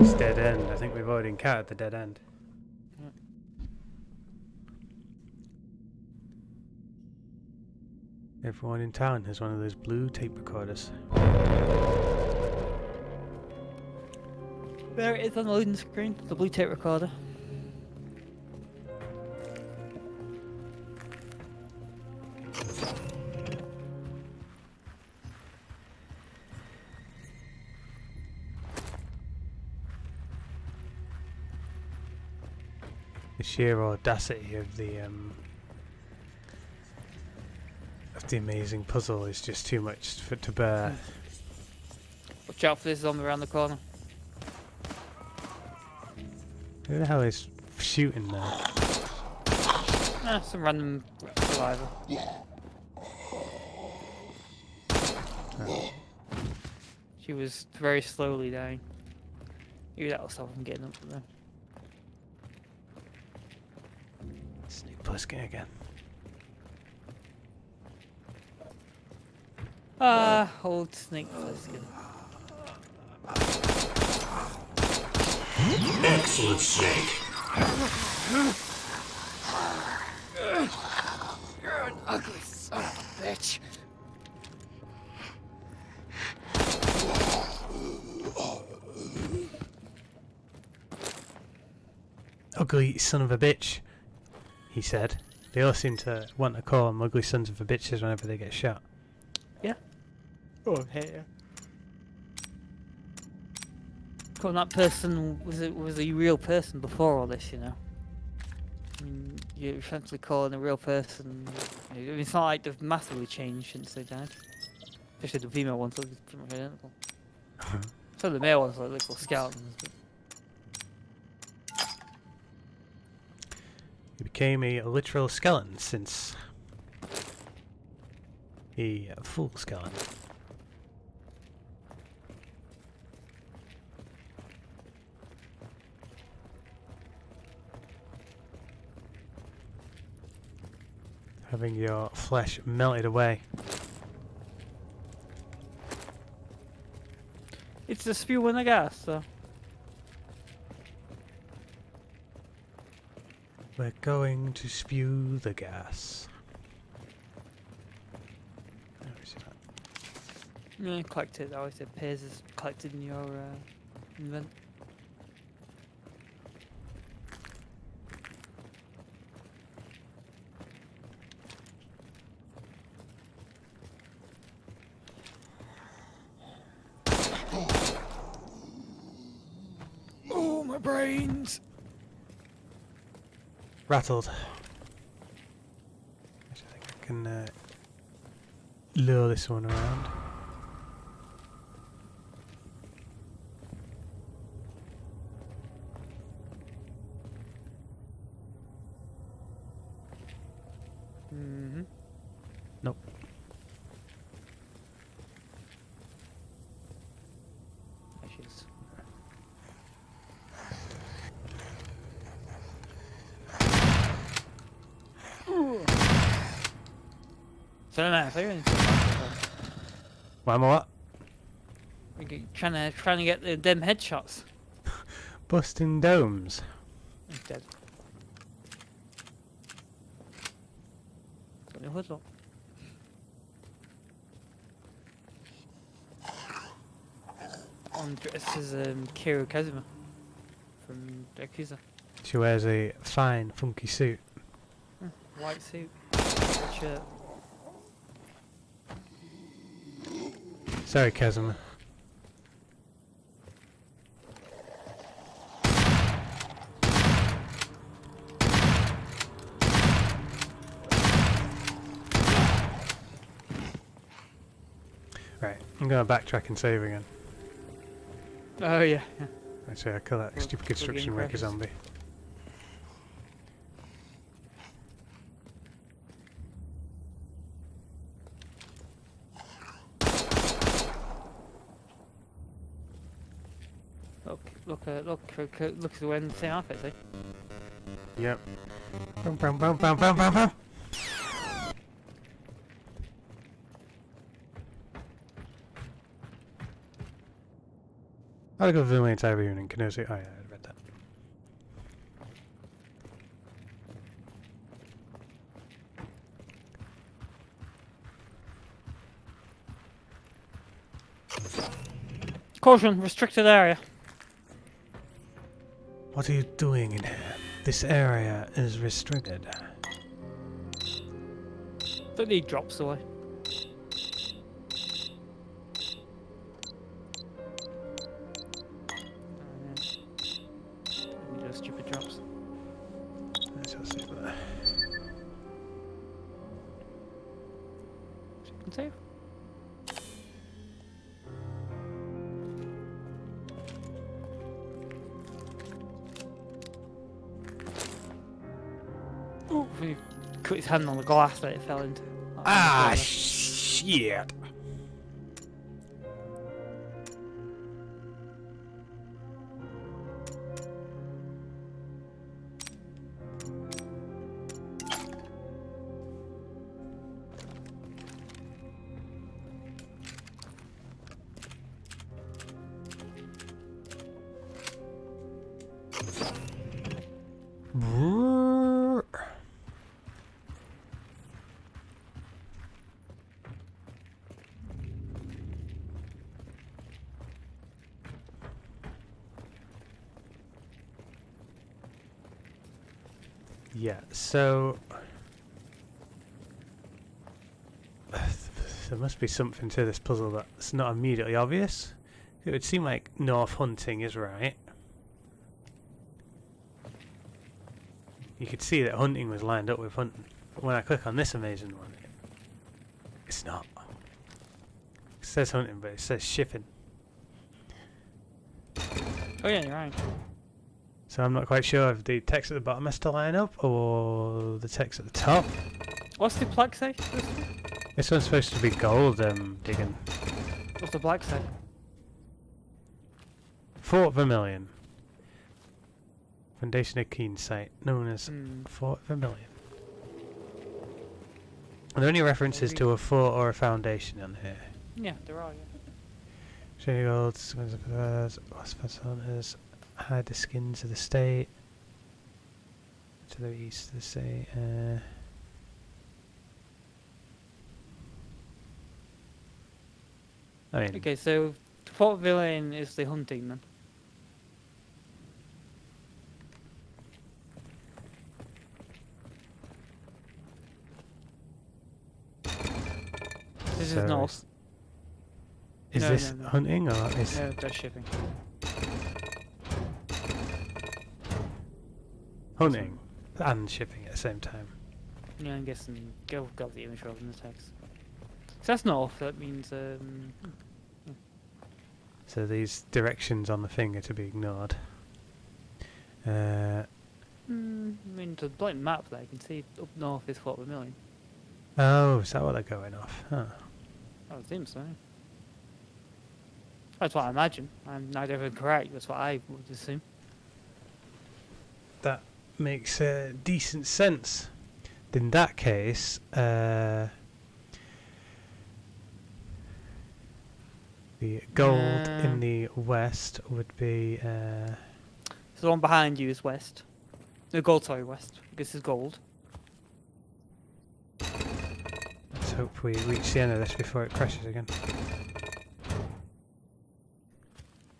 It's dead end. I think we've already encountered the dead end. Everyone in town has one of those blue tape recorders. There it is on the loading screen, the blue tape recorder. The sheer audacity of the amazing puzzle is just too much to bear. Watch out for this zombie around the corner. Who the hell is shooting there? Some random survivor. Oh. She was very slowly dying. Maybe that'll stop him getting up there. Sneak Plissken again. Ah, old Snake Plissken. Excellent, Snake. You're an ugly son of a bitch. Ugly son of a bitch, he said. They all seem to want to call him ugly sons of a bitches whenever they get shot. Yeah. Oh, hey. Well, that person was a real person before all this, you know. I mean, you're essentially calling a real person. I mean, it's not like they've massively changed since they died. Especially the female ones look pretty much identical. So the male ones look like little skeletons. But... He became a literal skeleton since a full skeleton. Having your flesh melted away. It's the spewing the gas, so. We're going to spew the gas. Where is that? Yeah, collect it. I always said pairs is collected in your invent. Oh, my brains! Rattled. I think I can lure this one around. Mm-hmm. Nope. There she is. So I don't know if they're Why am I what? trying to get them headshots. Busting domes. He's dead. Got no hood up. On dressed as Kiro Kazuma from Yakuza. She wears a fine, funky suit. White suit, red shirt. Sorry, Kazuma. Right, I'm gonna backtrack and save again. Oh yeah. Actually, I kill that Well, stupid we're construction getting worker precious. zombie. Look at the way in the same outfit, see? Yep. Bum, bum, bum, bum, bum, bum, bum. I'll go Vermilion Tyrone and Kenosi. Oh yeah, I read that. Caution, restricted area. What are you doing in here? This area is restricted. Don't need drops away. Those stupid drops. Let's just see that. Second save. Oh, he cut his hand on the glass that it fell into. Ah, shit! Yeah, so there must be something to this puzzle that's not immediately obvious. It would seem like north hunting is right. You could see that hunting was lined up with hunting. But when I click on this amazing one, it's not. It says hunting, but it says shipping. Oh yeah, you're right. So I'm not quite sure if the text at the bottom has to line up or the text at the top. What's the plaque say? This one's supposed to be gold digging. What's the plaque say? Fort Vermilion. Foundation of Keen site, known as Fort Vermilion. Are there any references to a fort or a foundation on here? Yeah, there are, yeah. Shady gold, West hunters hide the skins of the state. To the east of the state. I mean, Okay, so Fort Villain is the hunting then. This so is north. Is No, this no. hunting or is No, that's shipping. hunting and shipping at the same time? Yeah, I'm guessing go got the image rather than the text. So that's north. That means So these directions on the thing are to be ignored. I mean, the blank map there, you can see up north is Fort Vermilion. Oh, is that what they're going off? Huh. I would think so. That's what I imagine. I'm not even correct. That's what I would assume. That makes decent sense. In that case, the gold in the west would be. So the one behind you is west. No, gold, sorry, west. This is gold. Let's hope we reach the end of this before it crashes again.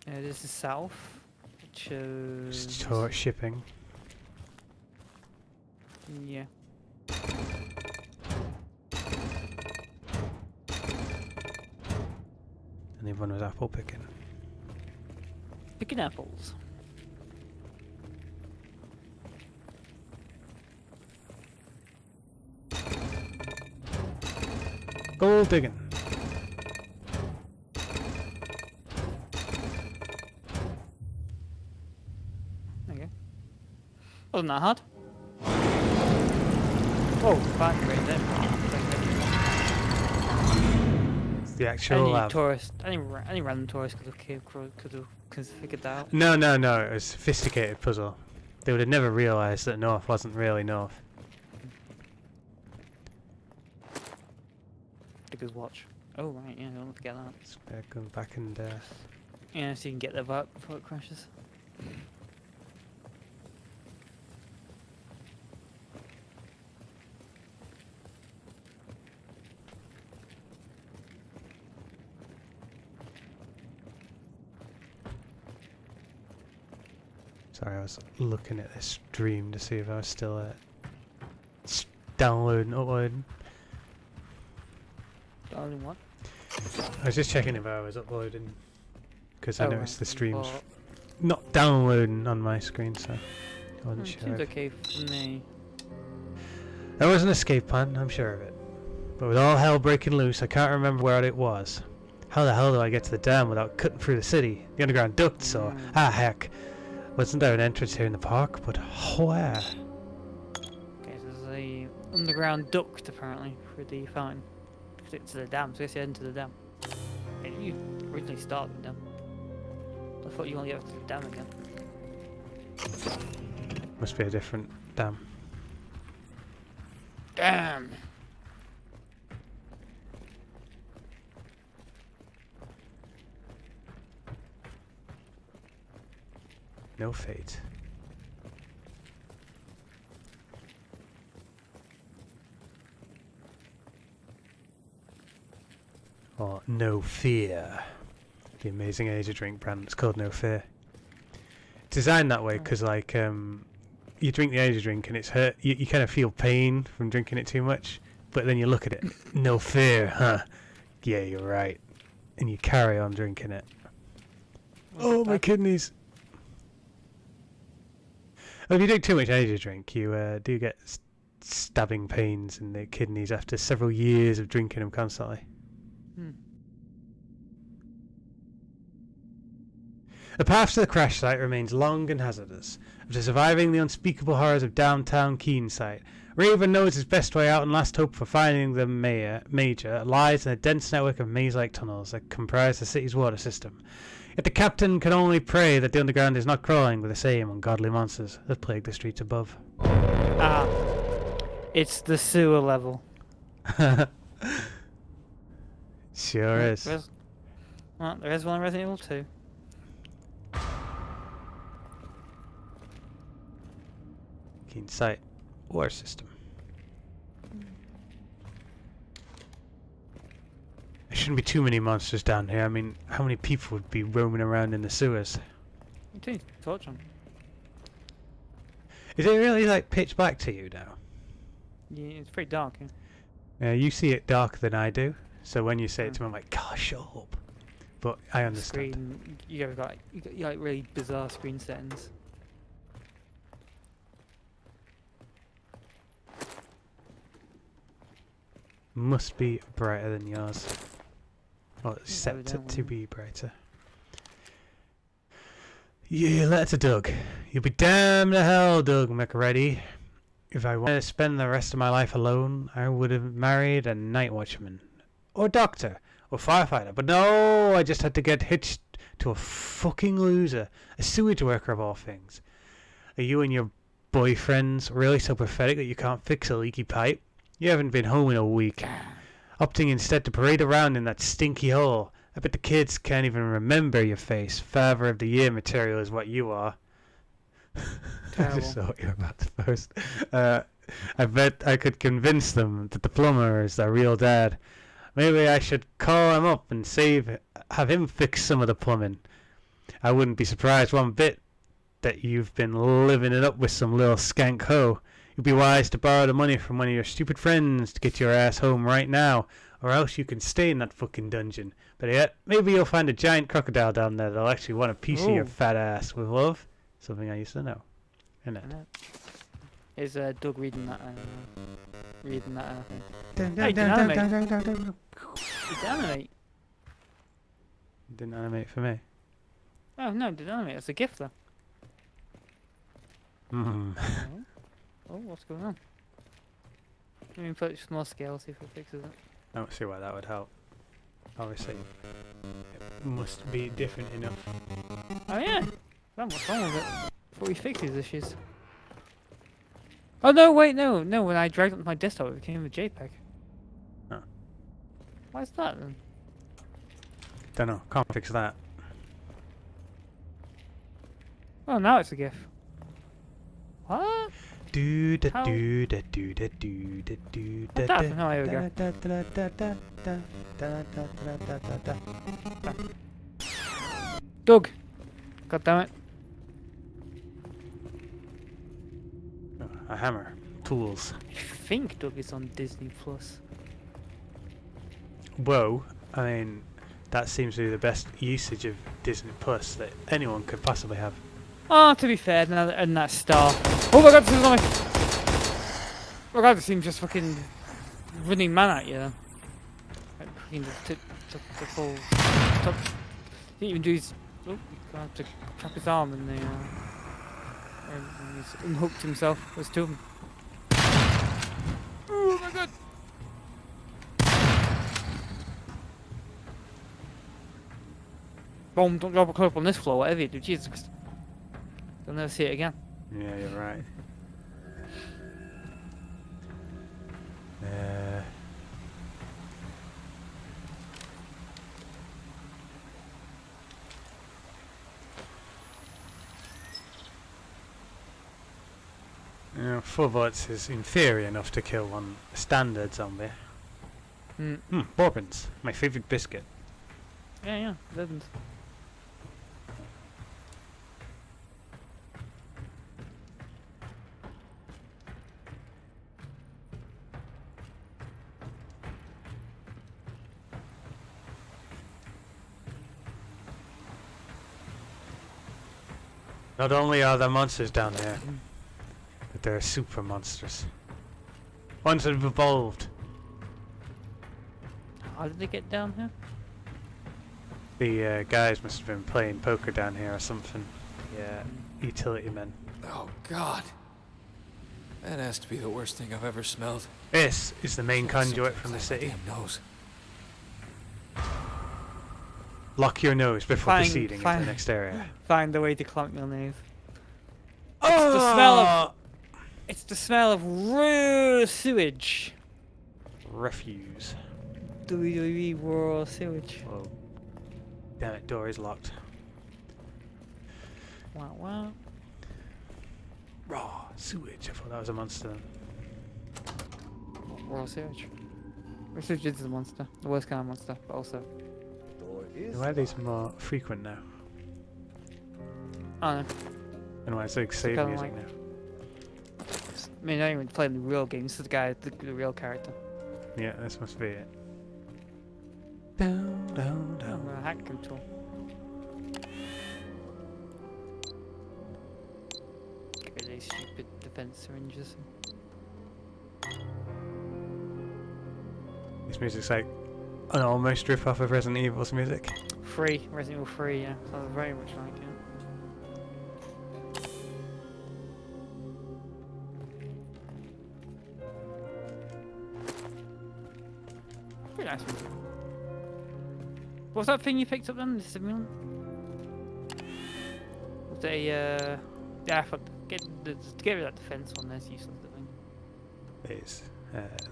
This is south, which shows... Store shipping. Yeah. And everyone was apple picking. Picking apples. Gold digging. Okay. Wasn't that hard? Oh, back right there. It's the actual Any lab. tourist, any random tourist could have figured that out. No, it was a sophisticated puzzle. They would have never realised that north wasn't really north. Digger's watch. Oh right, yeah, don't forget that. Let's go back and. Yeah, so you can get there back before it crashes. Sorry, I was looking at this stream to see if I was still downloading, uploading. Downloading what? I was just checking if I was uploading because I noticed the streams Well, not downloading on my screen, so I wasn't sure. seems okay for me. There was an escape plan, I'm sure of it. But with all hell breaking loose, I can't remember where it was. How the hell do I get to the dam without cutting through the city? The underground ducts, or heck. Wasn't there an entrance here in the park? But where? Okay, so there's a underground duct apparently for the fountain. To the dam, so I guess you head into the dam. Hey, you originally started the dam. I thought you want to get up to the dam again. Must be a different dam. Damn! No fate. Or No Fear. The amazing energy drink brand. It's called No Fear. It's designed that way because, like, you drink the energy drink and it's hurt. You kind of feel pain from drinking it too much, but then you look at it, no fear, huh? Yeah, you're right, and you carry on drinking it. Oh, my kidneys! Well, if you drink too much energy drink, you do get stabbing pains in the kidneys after several years of drinking them constantly. The path to the crash site remains long and hazardous. After surviving the unspeakable horrors of downtown Keene site, Raven knows his best way out and last hope for finding the major lies in a dense network of maze-like tunnels that comprise the city's water system. Yet the captain can only pray that the underground is not crawling with the same ungodly monsters that plague the streets above. Ah, it's the sewer level. Sure is. There is one in Resident Evil 2. Keene site water system. There shouldn't be too many monsters down here. I mean, how many people would be roaming around in the sewers? You do torch them. Is it really like pitch black to you now? Yeah, it's pretty dark. You see it darker than I do, so when you say it to me, I'm like, "Gosh, shut up." But I understand. Screen, you got like really bizarre screen settings. Must be brighter than yours. Or it's set evidently. to be brighter. Yeah, letter to Doug. You'll be damned to hell, Doug McReady. If I wanted to spend the rest of my life alone, I would have married a night watchman. Or doctor. Or firefighter. But no, I just had to get hitched to a fucking loser. A sewage worker of all things. Are you and your boyfriends really so pathetic that you can't fix a leaky pipe? You haven't been home in a week. Opting instead to parade around in that stinky hole. I bet the kids can't even remember your face. Father of the Year material is what you are. I just saw what you were about to post. I bet I could convince them that the plumber is their real dad. Maybe I should call him up and have him fix some of the plumbing. I wouldn't be surprised one bit that you've been living it up with some little skank hoe. You'd be wise to borrow the money from one of your stupid friends to get your ass home right now, or else you can stay in that fucking dungeon. But yet, maybe you'll find a giant crocodile down there that'll actually want a piece of your fat ass with love. Something I used to know. Isn't it? Is Doug reading that? Thing? Hey, didn't animate. Did animate? Didn't animate for me. Oh no, didn't animate. It's a gift though. Oh, what's going on? Let me put small scale, see if it fixes it. I don't see why that would help. Obviously, it must be different enough. Oh yeah! Damn, what's wrong with it? Before we fix these issues. Oh no, wait, no. When I dragged it onto my desktop, it became a JPEG. Oh. Why is that then? Don't know. Can't fix that. Oh, now it's a GIF. What? Do da How? do da do da do da do da What happened? Oh, here we go. da da da da da da da da da. Doug! God damn it. A hammer. Tools. I think Doug is on Disney Plus. Whoa. I mean, that seems to be the best usage of Disney Plus that anyone could possibly have. Oh, to be fair, and that star. Oh my god, this is on me! Oh my god, this seems just fucking running man at you then. Like, fucking took the full top. Didn't even do his. Oh, he had to trap his arm and the. And he's unhooked himself. There's two of them. Oh my god! Boom, don't drop a clip on this floor, whatever you do, Jesus Christ. You'll never see it again. Yeah, you're right. You know, 4 bullets is in theory enough to kill one standard zombie. Bourbons, my favourite biscuit. Yeah, bourbons. Not only are there monsters down there, but there are super monsters. Ones that have evolved. How did they get down here? The guys must have been playing poker down here or something. Yeah, utility men. Oh, God. That has to be the worst thing I've ever smelled. This is the main Smells conduit something from the inside my city. damn nose. Lock your nose before Fine, proceeding into the next area. Find a way to clamp your nose. Oh! The smell of... It's the smell of raw sewage. Refuse. WWE raw sewage. Whoa. Damn it, door is locked. Wow. Raw sewage. I thought that was a monster. Raw sewage. Raw sewage is a monster. The worst kind of monster, but also... Why are these more frequent now? I don't know. And why it's like save kinda music like- now? I mean, not even playing the real game. This is the guy, the real character. Yeah, this must be it. Down, down, Oh, down. a hack control. Get rid of these stupid defense syringes. This music's like an almost rip off of Resident Evil's music. Free, Resident Evil 3, yeah. Sounds very much like it. Pretty nice one. What's that thing you picked up then? The simulant? Was it a, yeah, get rid of that defense one, there's useless, I think. It is.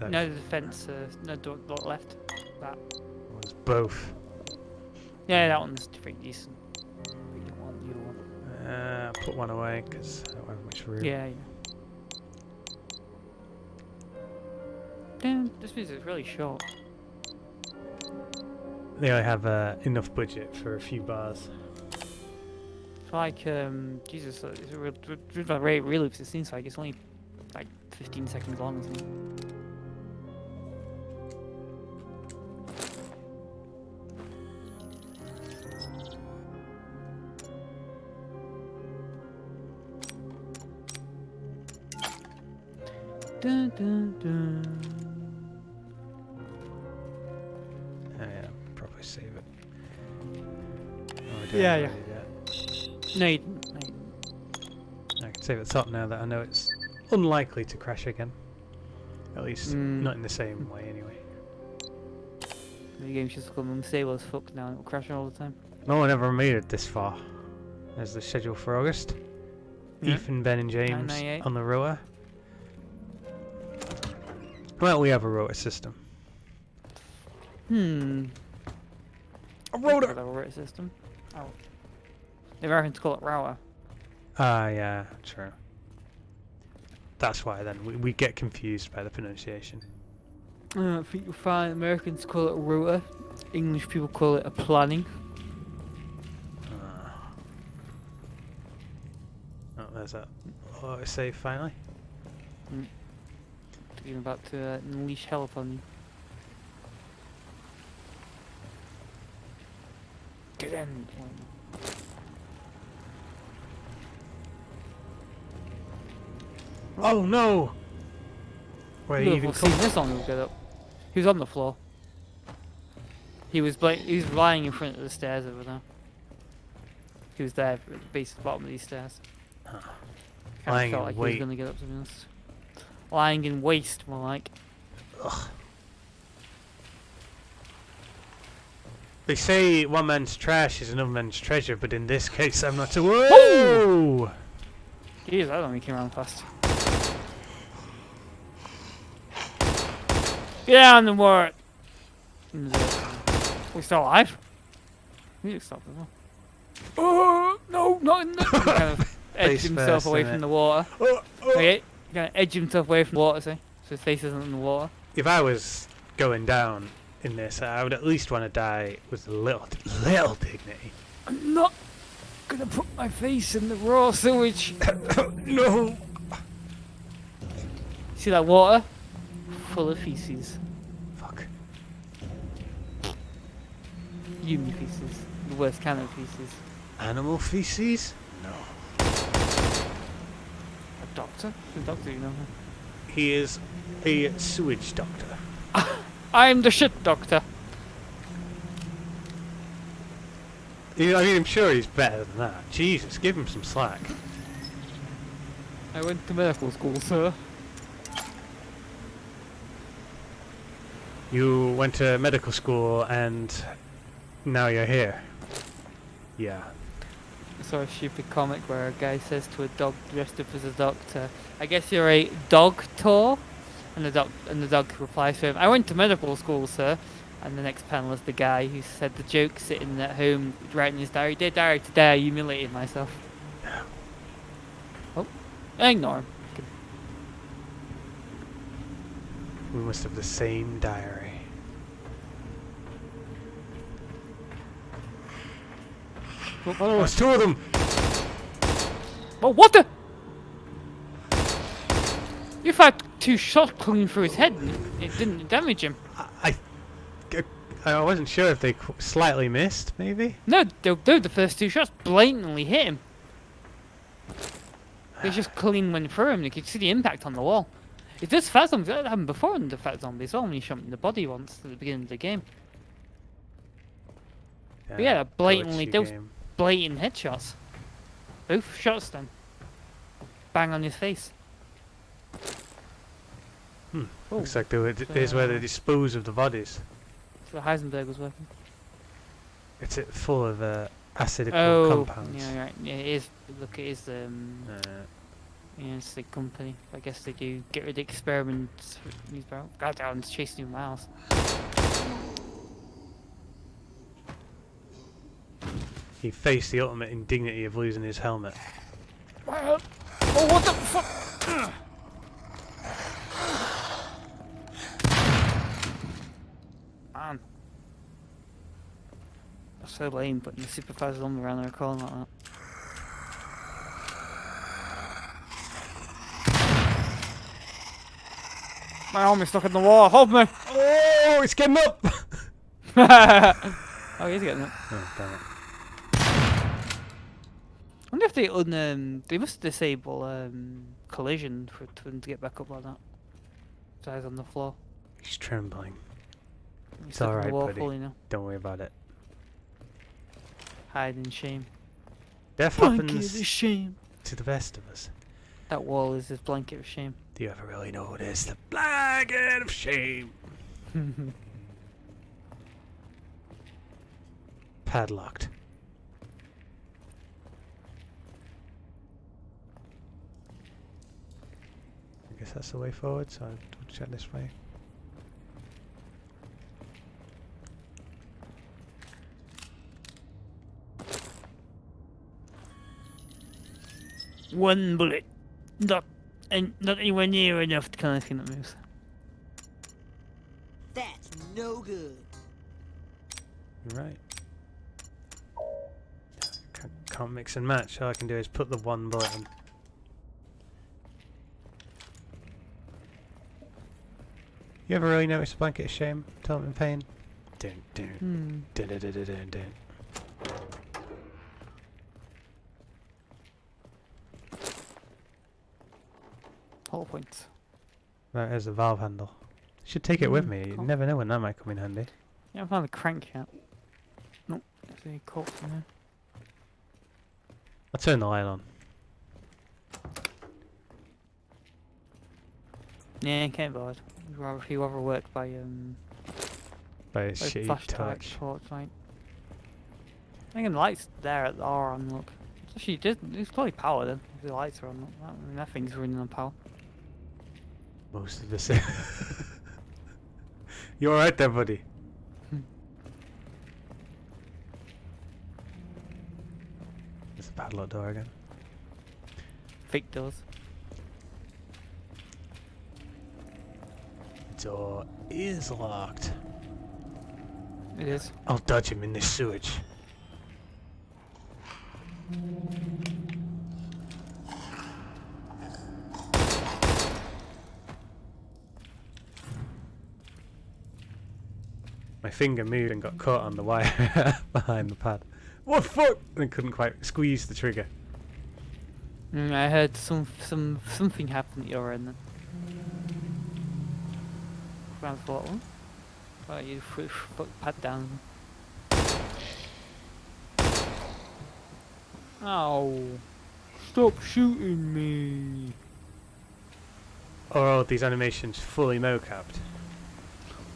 No, the defense, no door left. That. was both. Yeah, that one's pretty decent. We don't want the other one. I'll put one away because I don't have much room. Yeah. Damn, this music's really short. They only have enough budget for a few bars. It's like, Jesus, it's a real reloops. It seems like it's only like 15 seconds long, isn't it? Dun, dun, dun. Oh yeah, probably save it. Oh, I didn't Yeah. already yet. No, you didn't. No, you didn't. I can save at the top now that I know it's unlikely to crash again. At least not in the same way anyway. The game's just become unstable as fuck now and it'll crash all the time. No one ever made it this far. There's the schedule for August. Yeah. Ethan, Ben and James 998. on the rotor. Well, we have a rotor system. A rotor! A rotor system. Oh. The Americans call it router. Ah, yeah, true. That's why then we get confused by the pronunciation. I think you'll find Americans call it a router. English people call it a planning. Oh, there's that auto save finally. You're about to unleash hell upon you. Get in. Oh no! Where You he would even have seen come? this on get up. He was on the floor. He was lying in front of the stairs over there. He was there at the base of the bottom of these stairs. Lying Felt in like he wait. was gonna get up to be honest. Lying in waste, more like. Ugh. They say one man's trash is another man's treasure, but in this case, I'm not so. Whoa! Jeez, I don't think he came around fast. Get down the water! We're still alive? Music stopped as well. Oh, no, not in the... He kind of edged Face himself first, away innit? from the water. Oh, oh. Okay, he kind of edged himself away from the water, see? So his face isn't in the water. If I was going down in this, I would at least want to die with a little dignity. I'm not gonna put my face in the raw sewage. No! See that water? Full of feces. Fuck. Human feces. The worst kind of feces. Animal feces? No. A doctor? The doctor, you know. He is a sewage doctor. I'm the shit doctor. I mean, I'm sure he's better than that. Jesus, give him some slack. I went to medical school, sir. You went to medical school and now you're here. Yeah. I saw a stupid comic where a guy says to a dog dressed up as a doctor, I guess you're a dog-tor? And the dog replies to him, I went to medical school, sir. And the next panel is the guy who said the joke sitting at home writing his diary. Dear diary, today I humiliated myself. Oh, ignore him. We must have the same diary. Oh, it's two of them! Oh, what the? You fired 2 shots clean through his head and it didn't damage him. I wasn't sure if they slightly missed, maybe? No, the first 2 shots blatantly hit him. They just clean went through him. You could see the impact on the wall. It does fat zombies. That happened before in the fat zombie as well when you shot him in the body once at the beginning of the game. But yeah, blatantly, those blatant headshots. Both shots then. Bang on his face. Looks like there's where they dispose of the bodies. So Heisenberg was working. It's full of acidic compounds. Yeah, right. Yeah, it is. Look, it is. Yeah, it's the company. I guess they do get rid of experiments. God damn, it's chasing you miles. He faced the ultimate indignity of losing his helmet. Oh, what the fuck? Man. That's so lame, putting the supervisor on around there calling like that. My arm is stuck in the wall, hold me! Oh, it's getting up! Oh, he's getting up. Oh, damn it. I wonder if they must disable collision for them to get back up like that. His eyes on the floor. He's trembling. He's It's stuck in the alright, wall buddy. fully now. Don't worry about it. Hide in shame. Death Blanket happens of shame. to the best of us. That wall is his blanket of shame. Do you ever really know what it is? The blanket of shame. Padlocked. I guess that's the way forward, so I'll check this way. One bullet. Not anywhere near enough to kind of thing that moves. That's no good. You're right. Can't mix and match. All I can do is put the one bullet in. You ever really notice a blanket of shame? Torment and pain? Dun, dun, dun, dun, dun, dun, dun, dun. Whole points. Right, there's the valve handle. Should take it with me. You never know when that might come in handy. Yeah, I found the crank yet. Nope, there's a corpse in there. I'll turn the light on. Yeah, can't be bothered. He rather work by By a shitty flashlight, torch. right? I think the lights there are on. Look, it's actually it's probably power then. If the lights are on. Look. I mean, that thing's running on power. Most of the same. You alright there, buddy? There's a padlock door again. Fake doors. door is locked. It is. I'll dodge him in this sewage. My finger moved and got caught on the wire behind the pad. What the fuck? And couldn't quite squeeze the trigger. I heard something happen at your end then. Round the bottom. Well, you put the pad down. Ow! Stop shooting me! Are all these animations fully mocapped?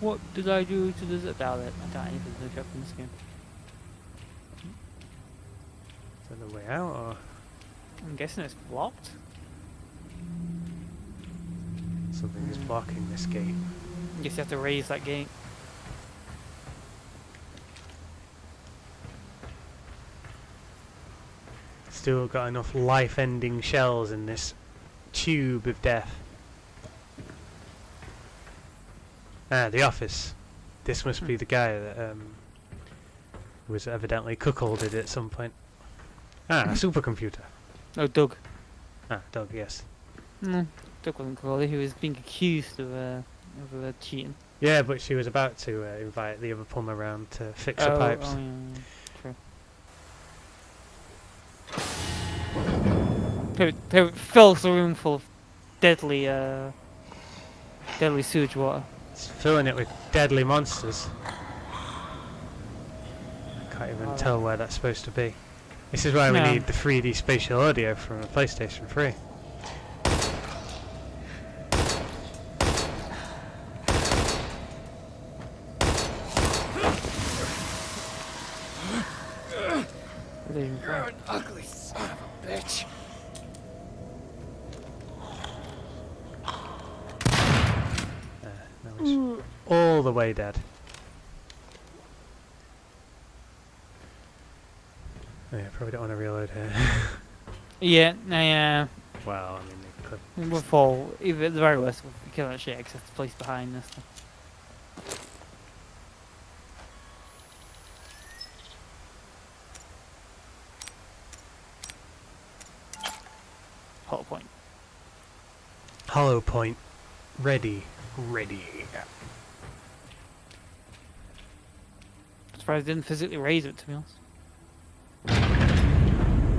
What did I do to this? I doubt it. I doubt anything's been in this game. Is that the way out, or I'm guessing it's blocked. something is blocking this gate? I guess you have to raise that gate. Still got enough life-ending shells in this tube of death. Ah, the office. This must be the guy that was evidently cuckolded at some point. Ah, a supercomputer. Oh, Doug. Ah, Doug, yes. No, Doug wasn't called. He was being accused of cheating. Yeah, but she was about to invite the other plumber around to fix the pipes. Oh, yeah, true. It fills the room full of deadly sewage water. It's filling it with deadly monsters. I can't even tell where that's supposed to be. This is why we need the 3D spatial audio from a PlayStation 3. You're an ugly son of a bitch. Now he's all the way dead. Oh, yeah, probably don't want to reload here. Yeah. Well, I mean, they could. We'll fall. Even at the very worst, we can actually access the place behind this. Hollow point. Hollow point. Ready. Surprised I didn't physically raise it, to be honest.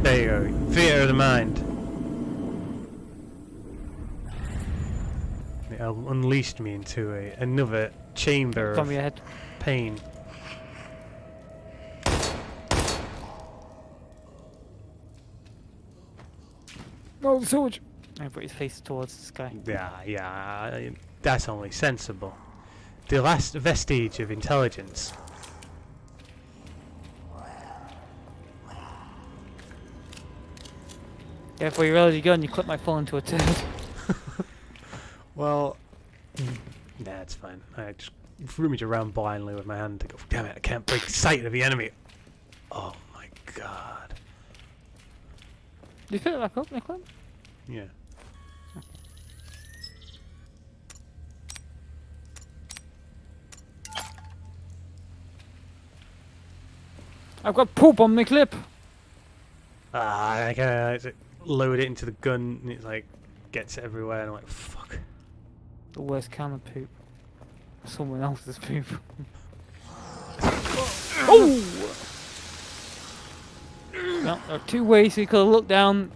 There you go. Theatre of the mind. It unleashed me into another chamber From of your head. pain. Oh, sewage! I put his face towards the sky. Yeah, that's only sensible. The last vestige of intelligence. Yeah, before you realize you're gone, you clip my fall into a turd. Well, nah, it's fine. I just rummage around blindly with my hand and go, damn it, I can't break sight of the enemy. Oh my god. Did you pick it back up, Nicola? Yeah. I've got poop on my clip! I gotta load it into the gun and it like gets it everywhere and I'm like, fuck. The worst kind of poop. Someone else's poop. Oh! No, there are two ways you could have looked down.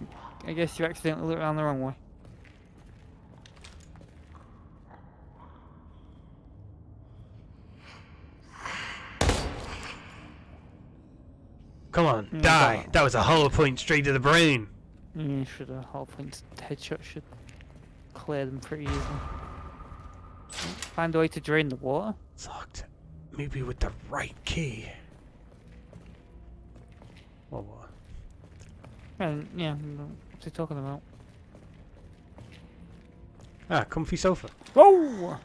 I guess you accidentally looked down the wrong way. Come on, die! That was a hollow point straight to the brain! Should have whole points headshot should clear them pretty easily. Find a way to drain the water. It's locked. Maybe with the right key. What? And yeah, what's he talking about? Ah, comfy sofa. Oh!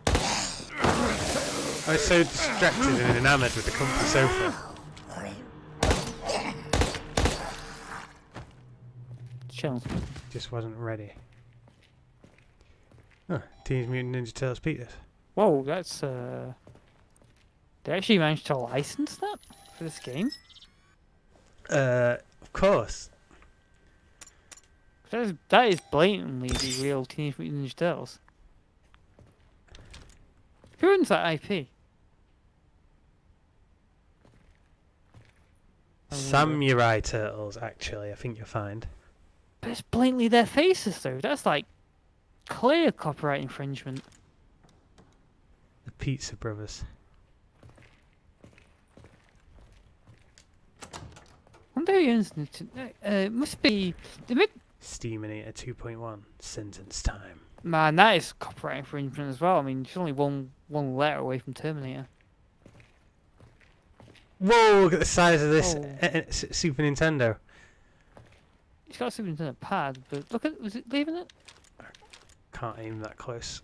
I was so distracted and enamoured with the comfy sofa. Chill. Just wasn't ready. Oh, Teenage Mutant Ninja Turtles Peters. Whoa, that's they actually managed to license that for this game. Of course. That is blatantly the real Teenage Mutant Ninja Turtles. Who owns that IP? Samurai Turtles, actually, I think you'll find. But it's blatantly their faces, though. That's like clear copyright infringement. The Pizza Brothers. I wonder who owns it. Must be. Steaminator 2.1. Sentence time. Man, that is copyright infringement as well. I mean, she's only one letter away from Terminator. Whoa, look at the size of this Oh. Super Nintendo. It's got a Super Nintendo pad, but look at. Was it leaving it? Can't aim that close.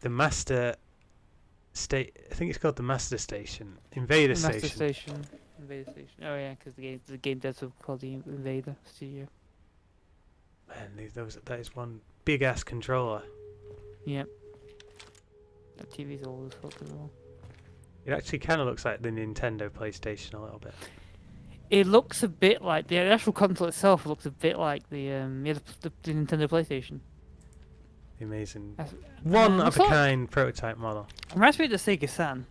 The Master State. I think it's called the Master Station. Invader Master Station. Station. Invader Station. Oh yeah, because the game devs have called the Invader Studio. Man, that is one big ass controller. Yep. That TV's old as fuck as well. It actually kind of looks like the Nintendo PlayStation a little bit. It looks a bit like the actual console itself. Looks a bit like the Nintendo PlayStation. Amazing. That's- One looks of a like- kind prototype model. Reminds me of the Sega San.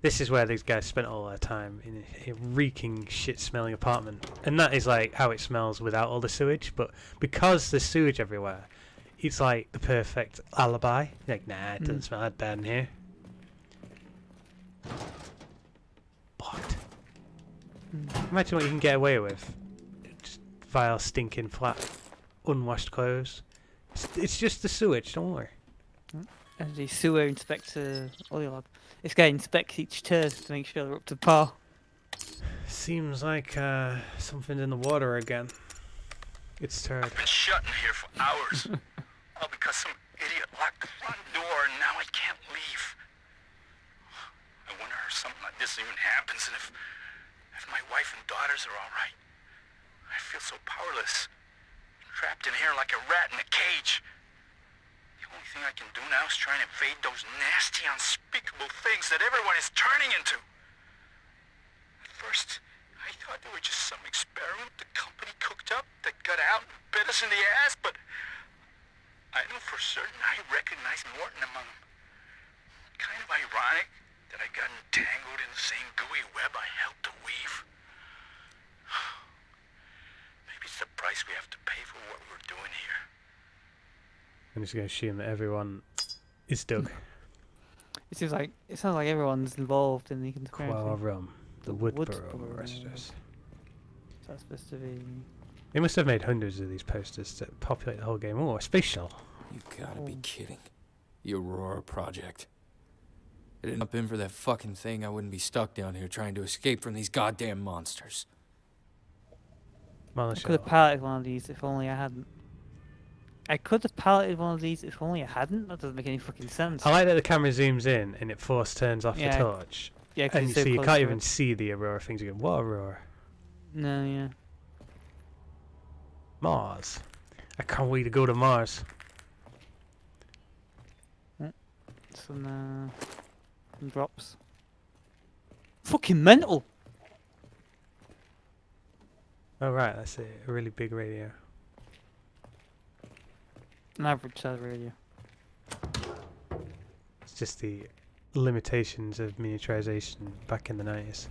This is where these guys spent all their time in a reeking, shit-smelling apartment, and that is like how it smells without all the sewage. But because there's sewage everywhere, it's like the perfect alibi. Like, nah, it doesn't smell that bad in here. Blocked. Imagine what you can get away with. Just vile, stinking, flat, unwashed clothes. It's just the sewage. Don't worry. And the sewer inspector, Oilog. This guy inspects each turd to make sure they're up to par. Seems like something's in the water again. It's turd. I've been shut in here for hours. All because some idiot locked the front door and now I can't leave. I wonder if something like this even happens and if my wife and daughters are all right. I feel so powerless. Trapped in here like a rat in a cage. The only thing I can do now is try and evade those nasty, unspeakable things that everyone is turning into. At first, I thought they were just some experiment the company cooked up that got out and bit us in the ass, but I know for certain I recognize Morton among them. Kind of ironic that I got entangled in the same gooey web I helped to weave. Maybe it's the price we have to pay for what we're doing here. I'm just going to assume that everyone is Doug. It sounds like everyone's involved in the conspiracy. Quorum, the Woodborough Woodsboro. Arresters. That's supposed to be. They must have made hundreds of these posters to populate the whole game. Oh, a space shuttle. You gotta be kidding. The Aurora Project. If it had not been for that fucking thing, I wouldn't be stuck down here trying to escape from these goddamn monsters. Mother I could have shuttle. piloted one of these if only I hadn't. That doesn't make any fucking sense. I like that the camera zooms in and it force turns off Yeah. the torch. Yeah, 'cause And it's so so you close can't to even it. see the Aurora things again. What Aurora? No, yeah. Mars. I can't wait to go to Mars. Some drops. Fucking mental! Oh right, that's it. A really big radio. An average size radio. It's just the limitations of miniaturization back in the 90s.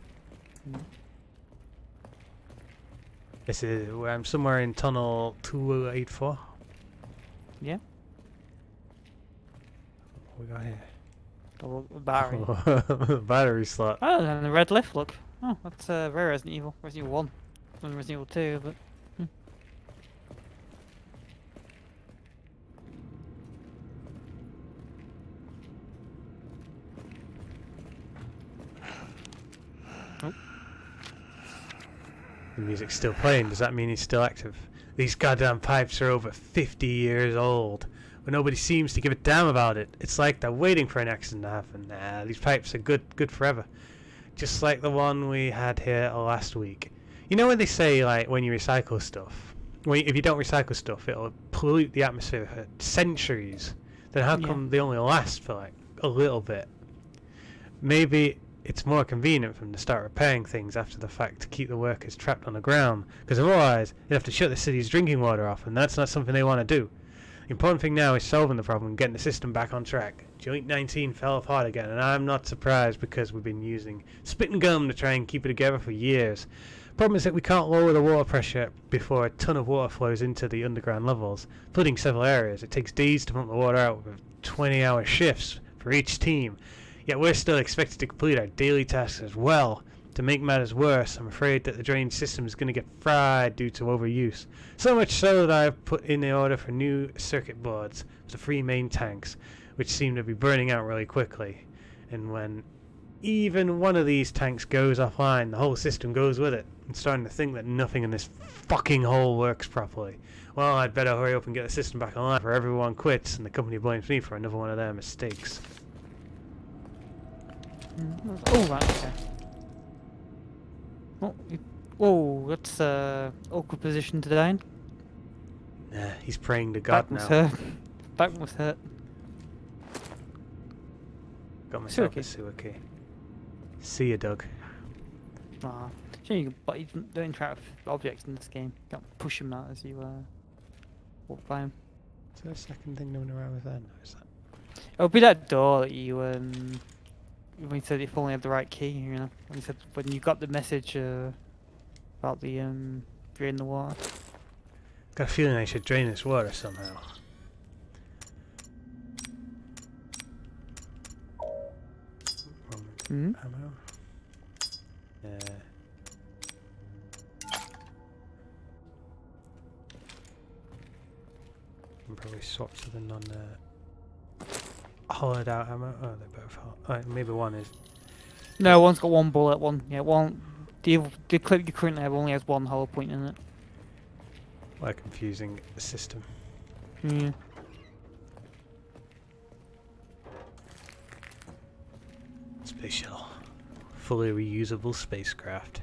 Mm. This is where I'm somewhere in tunnel 2084. Yeah. What we got here? A battery. Battery slot. Oh, and the red lift, look. Oh, that's very Resident Evil. Resident Evil 1. Wasn't Resident Evil 2, but... The music's still playing. Does that mean he's still active? These goddamn pipes are over 50 years old, but nobody seems to give a damn about it. It's like they're waiting for an accident to happen. Nah, these pipes are good forever. Just like the one we had here last week. You know when they say, like, when you recycle stuff, if you don't recycle stuff, it'll pollute the atmosphere for centuries. then how come they only last for like a little bit? Maybe it's more convenient for them to start repairing things after the fact to keep the workers trapped on the ground, because otherwise they'd have to shut the city's drinking water off, and that's not something they want to do. The important thing now is solving the problem and getting the system back on track. Joint 19 fell apart again, and I'm not surprised because we've been using spit and gum to try and keep it together for years. Problem is that we can't lower the water pressure before a ton of water flows into the underground levels, flooding several areas. It takes days to pump the water out with 20-hour shifts for each team. Yet we're still expected to complete our daily tasks as well. To make matters worse, I'm afraid that the drainage system is going to get fried due to overuse. So much so that I've put in the order for new circuit boards for the 3 main tanks, which seem to be burning out really quickly. And when even one of these tanks goes offline, the whole system goes with it. I'm starting to think that nothing in this fucking hole works properly. Well, I'd better hurry up and get the system back online before everyone quits and the company blames me for another one of their mistakes. Oh, right, okay. Oh, that's awkward position to die in. Nah, he's praying to God now. Back was hurt. Got myself Sewer a sewer key. See ya, Doug. Ah, sure, but you don't interact with objects in this game. You can't push them out as you walk by them. Is there a second thing going around with that? No, is that? It'll be that door that you when you said if only had the right key, you know. When you said when you got the message about the drain the water. Got a feeling I should drain this water somehow. Hmm. Ammo. I'm probably swap to the non hollowed out ammo. Oh, they're both hot. Oh, maybe one is. No, one's got one bullet. One. The clip you currently have only has one hollow point in it. What a confusing system. Yeah. Space shuttle. Fully reusable spacecraft.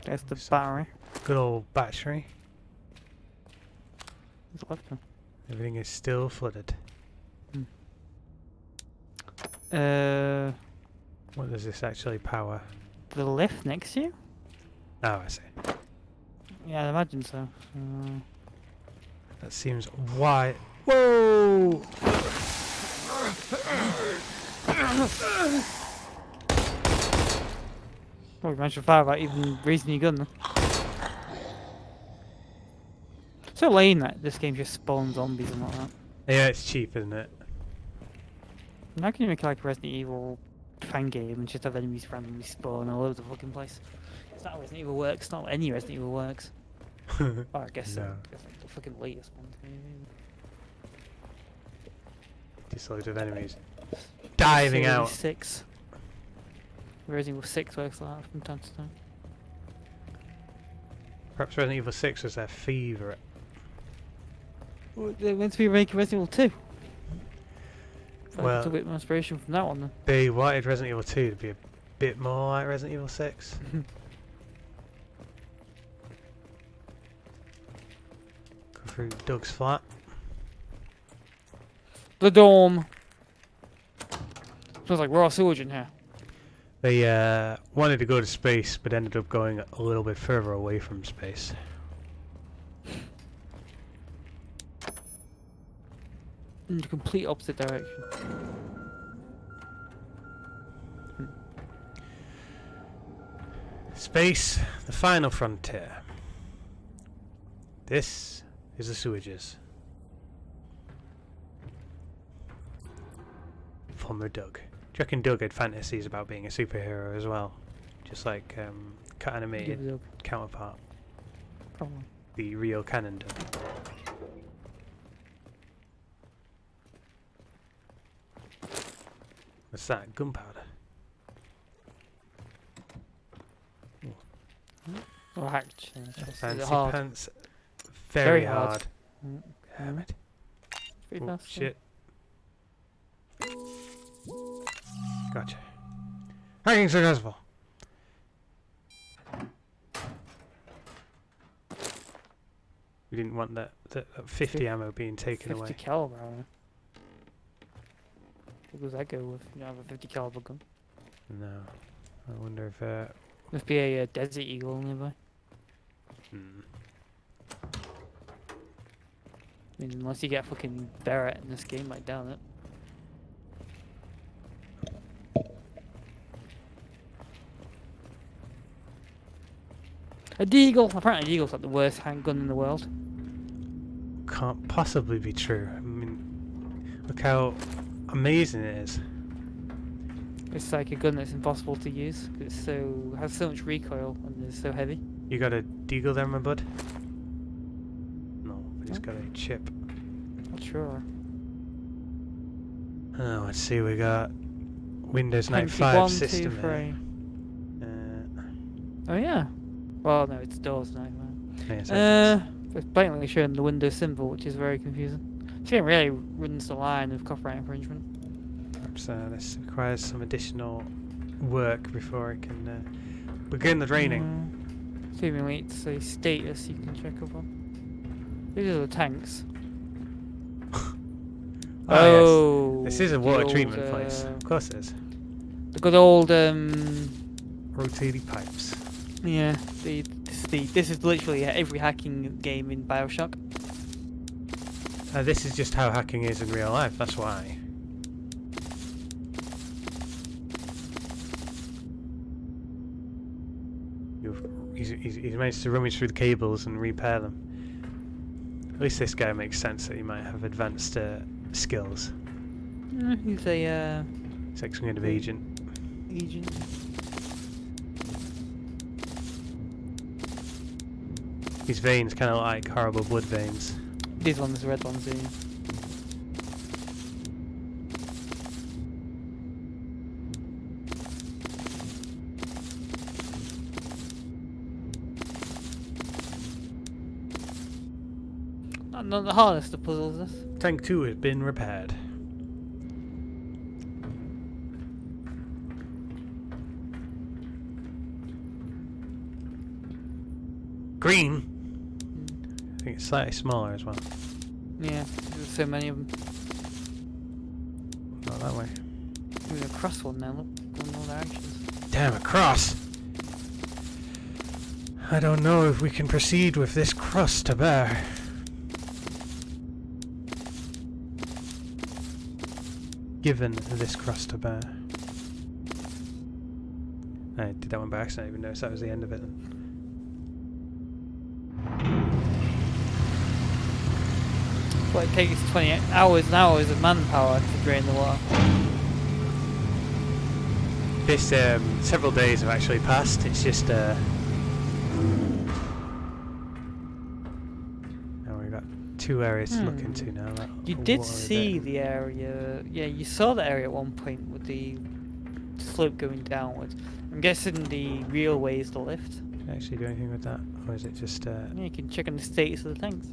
There's the battery. Good old battery. What's left one? Everything is still flooded. What does this actually power? The lift next to you? Oh, I see. Yeah, I imagine so. That seems wide. Whoa! Oh, you managed to fire without even raising your gun then. So lame that this game just spawns zombies and all that. Yeah, it's cheap, isn't it? How can you make like a Resident Evil fan game and just have enemies randomly spawn all over the fucking place? It's not how Resident Evil works, not how any Resident Evil works. Oh, I guess so. No. It's like the fucking latest one. Just loads of enemies diving Series out. 6. Resident Evil 6 works like that from time to time. Perhaps Resident Evil 6 was their favourite. Well, they're meant to be making Resident Evil 2. So Well, I took a bit of inspiration from that one then. They wanted Resident Evil 2 to be a bit more like Resident Evil 6. Go through Doug's flat. The dorm. Smells like raw sewage in here. They wanted to go to space, but ended up going a little bit further away from space. In the complete opposite direction. Space, the final frontier. This is the sewages. Former Doug. Do you reckon Doug had fantasies about being a superhero as well? Just like cut animated Doug. counterpart. Probably. The real canon Doug. What's that? Gunpowder. Or hacked. Is it Fancy hard? pants. Very Very hard. hard. Damn it. Pretty Oh, fast. shit. Gotcha. Hacking successful. We didn't want that 50 ammo being taken 50 away. caliber. What does that go with? You don't have a 50 caliber gun. No. I wonder if... Must be a Desert Eagle nearby. hmm. I mean, unless you get a fucking Barrett in this game, I doubt it. A Deagle! Apparently Deagle's like the worst handgun in the world. Can't possibly be true. I mean, look how amazing it is. It's like a gun that's impossible to use. It's has so much recoil and it's so heavy. You got a deagle there, my bud? No, but he's got a chip. Not sure. Oh, let's see, we got Windows 95 1, 2, system 3. here. Oh yeah. Well, no, it's doors now. Man. Yeah, so It's blatantly showing the Windows symbol, which is very confusing. This game really runs the line of copyright infringement. perhaps this requires some additional work before I can begin the training. Seemingly it's a status you can check up on. These are the tanks. Oh, yes. This is a the water old, treatment place. Of course it is. The good old Rotating pipes. yeah, this is literally every hacking game in BioShock. This is just how hacking is in real life, that's why. He's managed to rummage through the cables and repair them. At least this guy makes sense that he might have advanced skills. He's a He's like some kind of agent. His veins kind of like horrible blood veins. These ones, the red ones, yeah. Not the hardest of puzzles, this. Tank 2 has been repaired. Green? I think it's slightly smaller as well. Yeah, there's so many of them. Not that way. There's a cross one now, look, going all directions. Damn, a cross! I don't know if we can proceed with this cross to bear. Given this cross to bear. I did that one by accident, I didn't even notice that was the end of it then. Well, it takes 20 hours and hours of manpower to drain the water. This, several days have actually passed, it's just, now we've got 2 areas to look into now. You did see the area, yeah, you saw the area at one point with the slope going downwards. I'm guessing the real way is the lift. Can I actually do anything with that? Or is it just, Yeah, you can check on the status of the tanks.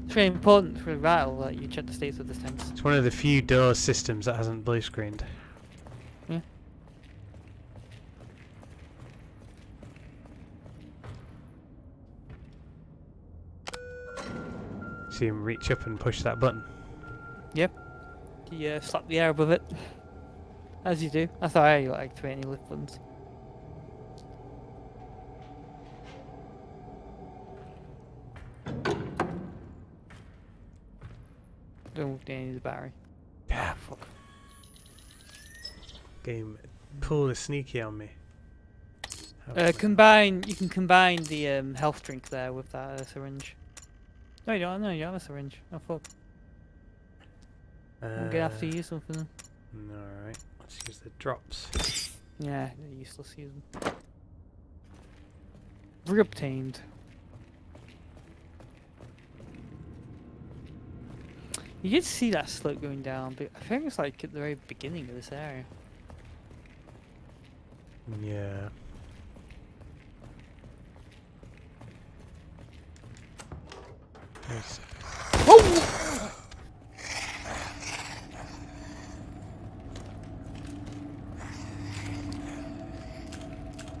It's very important for Rattle that you check the status of the tanks. it's one of the few door systems that hasn't blue screened. Yeah. See him reach up and push that button. Yep. You slap the air above it. As you do. That's how I like to any lift buttons. Don't need the battery. Yeah, fuck. Game pulled a sneaky on me. You can combine the health drink there with that syringe. No, you don't. No, you have a syringe. Oh fuck. I'm gonna have to use something then. Alright, let's use the drops. Yeah, they're useless. Use them. Reobtained. You did see that slope going down, but I think it's like at the very beginning of this area. Yeah. There's... Oh!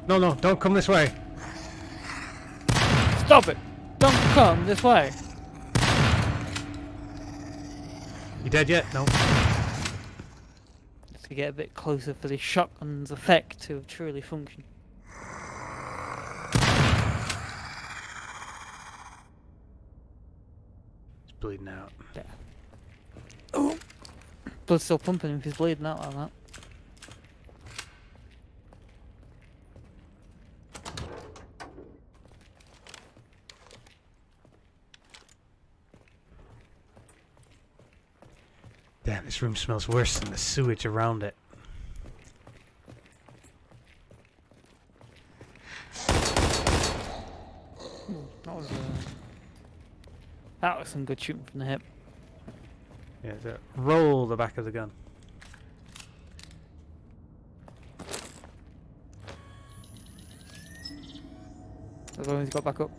No, don't come this way. Stop it! Don't come this way. You dead yet? No. To get a bit closer for the shotgun's effect to truly function. He's bleeding out. Yeah. Oh! Blood's still pumping if he's bleeding out like that. Damn, this room smells worse than the sewage around it. That was some good shooting from the hip. Yeah, so roll the back of the gun. As long as he got back up.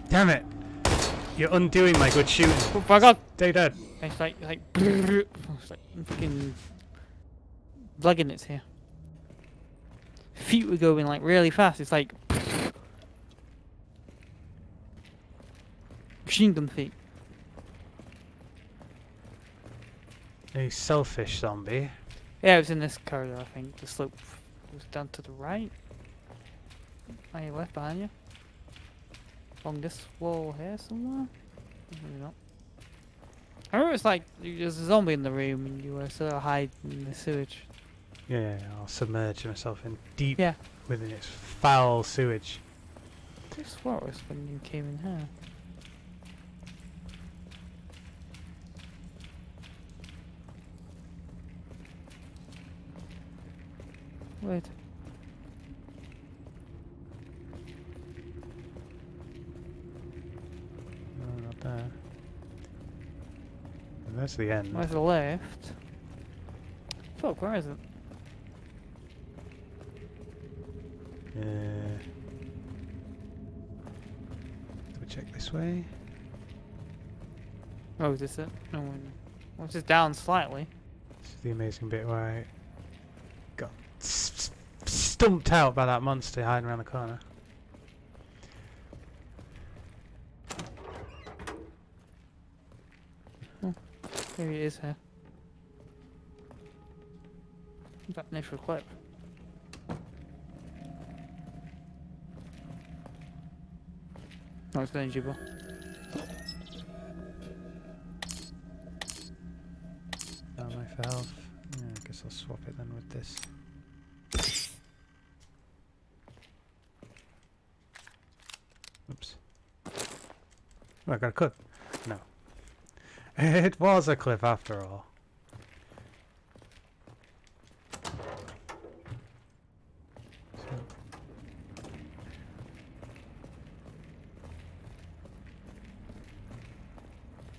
Damn it! You're undoing my good shooting. Oh my god! Stay dead. It's like it's like fucking blagging it's here. Feet were going like really fast. It's like machine gun feet. A selfish zombie. Yeah, it was in this corridor. I think the slope was down to the right. On your left, behind you. Along this wall here somewhere. Maybe not. I remember it's like there's a zombie in the room and you were sort of hiding in the sewage. Yeah, I'll submerge myself in deep Yeah. within its foul sewage. I swore it was when you came in here. Wait. No, not there. And that's the end. Where's the left? Fuck, where is it? Do we check this way? Oh, is this it? No one. Well, it's just down slightly. This is the amazing bit where I got stumped out by that monster hiding around the corner. Maybe it is here. That initial clip. Oh, it's going jibble. Down my health. Yeah, I guess I'll swap it then with this. Oops. Oh, I got a clip. No. It was a clip after all.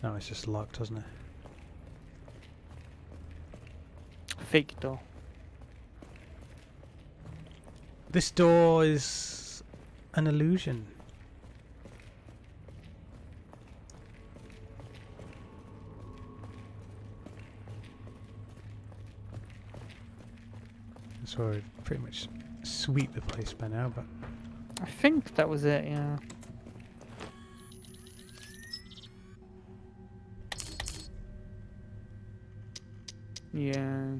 No, it's just locked, doesn't it? Fake door. This door is an illusion. So we've pretty much sweep the place by now, but I think that was it, yeah. Yeah.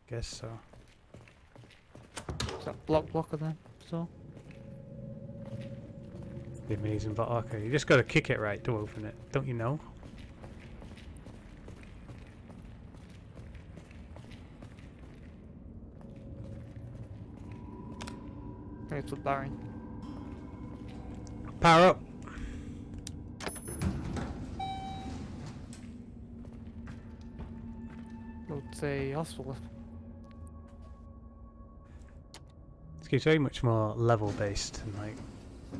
guess so. Is that blocker then? So. The amazing but okay, you just gotta kick it right to open it, don't you know? Let's put Barry. Power up! It's a hospital. This game's very much more level based and like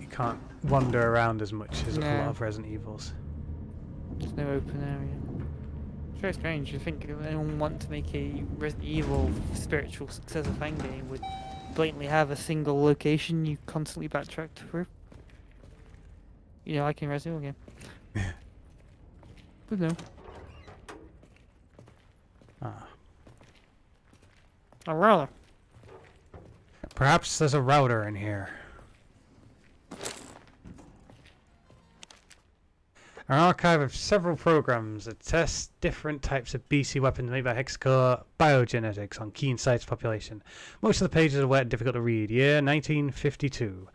you can't wander around as much as a lot of Resident Evils. There's no open area. It's very strange. You think if anyone want to make a Resident Evil spiritual successor fan game would blatantly have a single location you constantly backtrack through? You know, like in Resident Evil game. But no. Ah. A router. Perhaps there's a router in here. An archive of several programs that test different types of BC weapons made by Hexacore Biogenetics on Keen Site's population. Most of the pages are wet and difficult to read. Year 1952.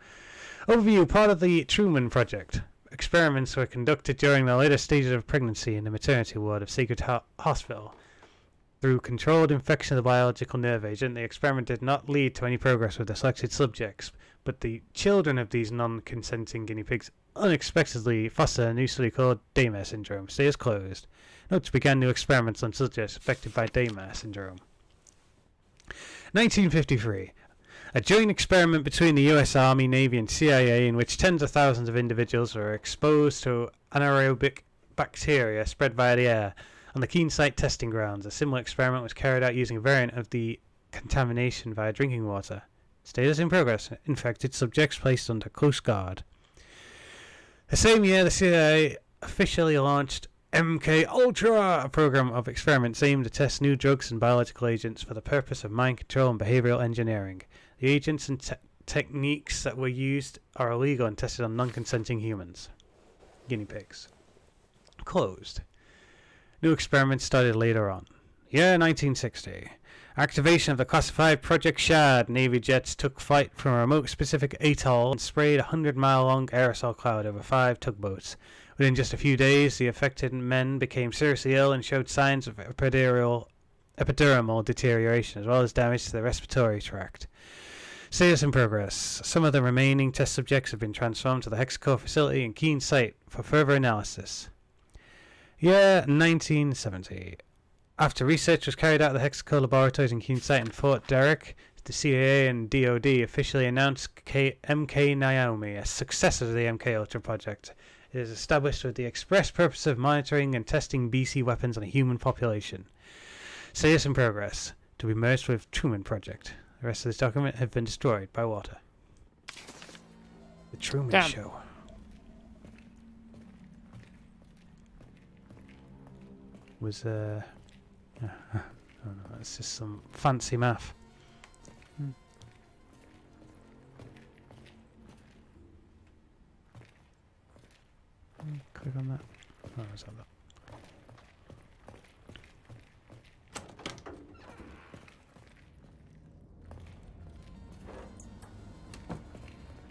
Overview, part of the Truman Project. Experiments were conducted during the later stages of pregnancy in the maternity ward of Sacred Hospital. Through controlled infection of the biological nerve agent, the experiment did not lead to any progress with the selected subjects, but the children of these non-consenting guinea pigs unexpectedly fostered a new study called Daymare syndrome. Stays closed. Notes began new experiments on subjects affected by Daymare syndrome. 1953. A joint experiment between the US Army, Navy and CIA in which tens of thousands of individuals were exposed to anaerobic bacteria spread via the air. On the Keen Site testing grounds, a similar experiment was carried out using a variant of the contamination via drinking water. Status in progress. Infected subjects placed under close guard. The same year, the CIA officially launched MK Ultra, a program of experiments aimed to test new drugs and biological agents for the purpose of mind control and behavioral engineering. The agents and techniques that were used are illegal and tested on non-consenting humans. Guinea pigs. Closed. New experiments started later on. Year 1960. Activation of the classified Project Shad. Navy jets took flight from a remote specific atoll and sprayed a 100-mile-long aerosol cloud over 5 tugboats. Within just a few days, the affected men became seriously ill and showed signs of epidermal deterioration, as well as damage to the respiratory tract. Status in progress. Some of the remaining test subjects have been transformed to the Hexacore facility in Keen Site for further analysis. Year 1970. After research was carried out at the Hexacore laboratories in Keen Site and Fort Derrick, the CIA and DoD officially announced MK Naomi as successor to the MK Ultra project. It is established with the express purpose of monitoring and testing BC weapons on a human population. Status in progress. To be merged with Truman Project. The rest of this document had been destroyed by water. The Truman Show. Was oh no, that's just some fancy math. Click on that. Oh, is that that?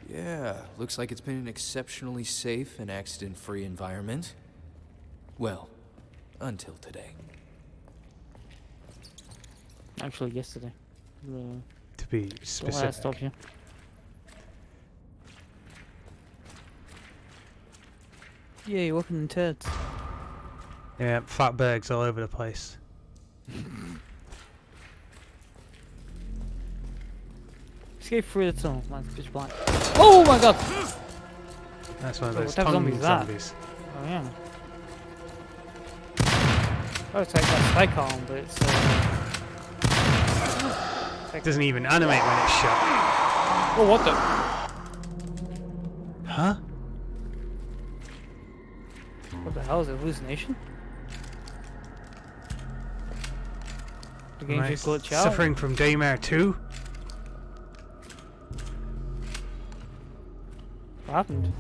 Yeah, looks like it's been an exceptionally safe and accident-free environment. Well, until today. Actually, yesterday. To be The last specific. stop here. Yeah, you're walking in turds. Yeah, fat bergs all over the place. Escape through the tunnel. Mine's pitch black. Oh my god! That's one of Oh, those what type of zombie tongue is that? zombies. Oh yeah. Oh, it's like that spike arm, but it's It doesn't even animate when it's shot. oh, what the? Huh? What the hell is it? Hallucination? The game just glitch out. Suffering from Daymare 2? What happened?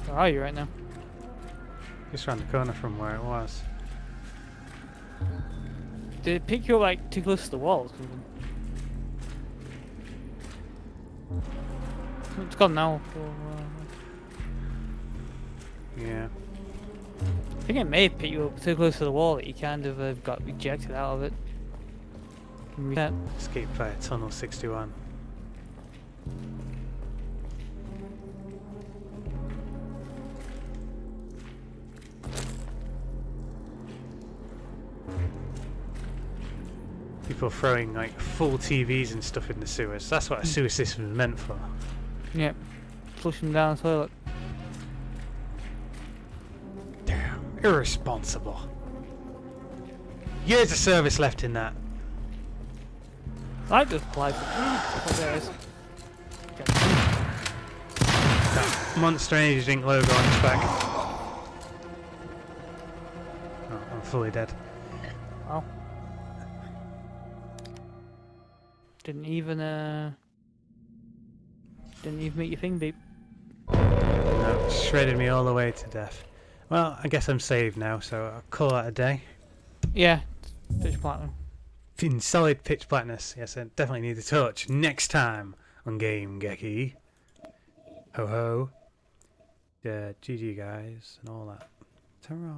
Where are you right now? Just around the corner from where it was. Did it pick you up like too close to the wall or something? It's gone now. Yeah. I think it may have picked you up too close to the wall that you kind of got ejected out of it. Reset. Escape via Tunnel 61. People throwing like full TVs and stuff in the sewers. That's what a sewer system is meant for. Yep. Flush them down the toilet. Damn, irresponsible. years of service left in that. I like this life. Oh, there it is. That Monster Energy Drink logo on his back. Oh, I'm fully dead. Well. Didn't even make your thing beep. No, shredded me all the way to death. Well, I guess I'm saved now, so I'll call that a day. Yeah, pitch platinum. In solid pitch blackness. Yes, I definitely need a touch. Next time on Game-Geki. Ho ho. Yeah, GG guys and all that. Ta-ra.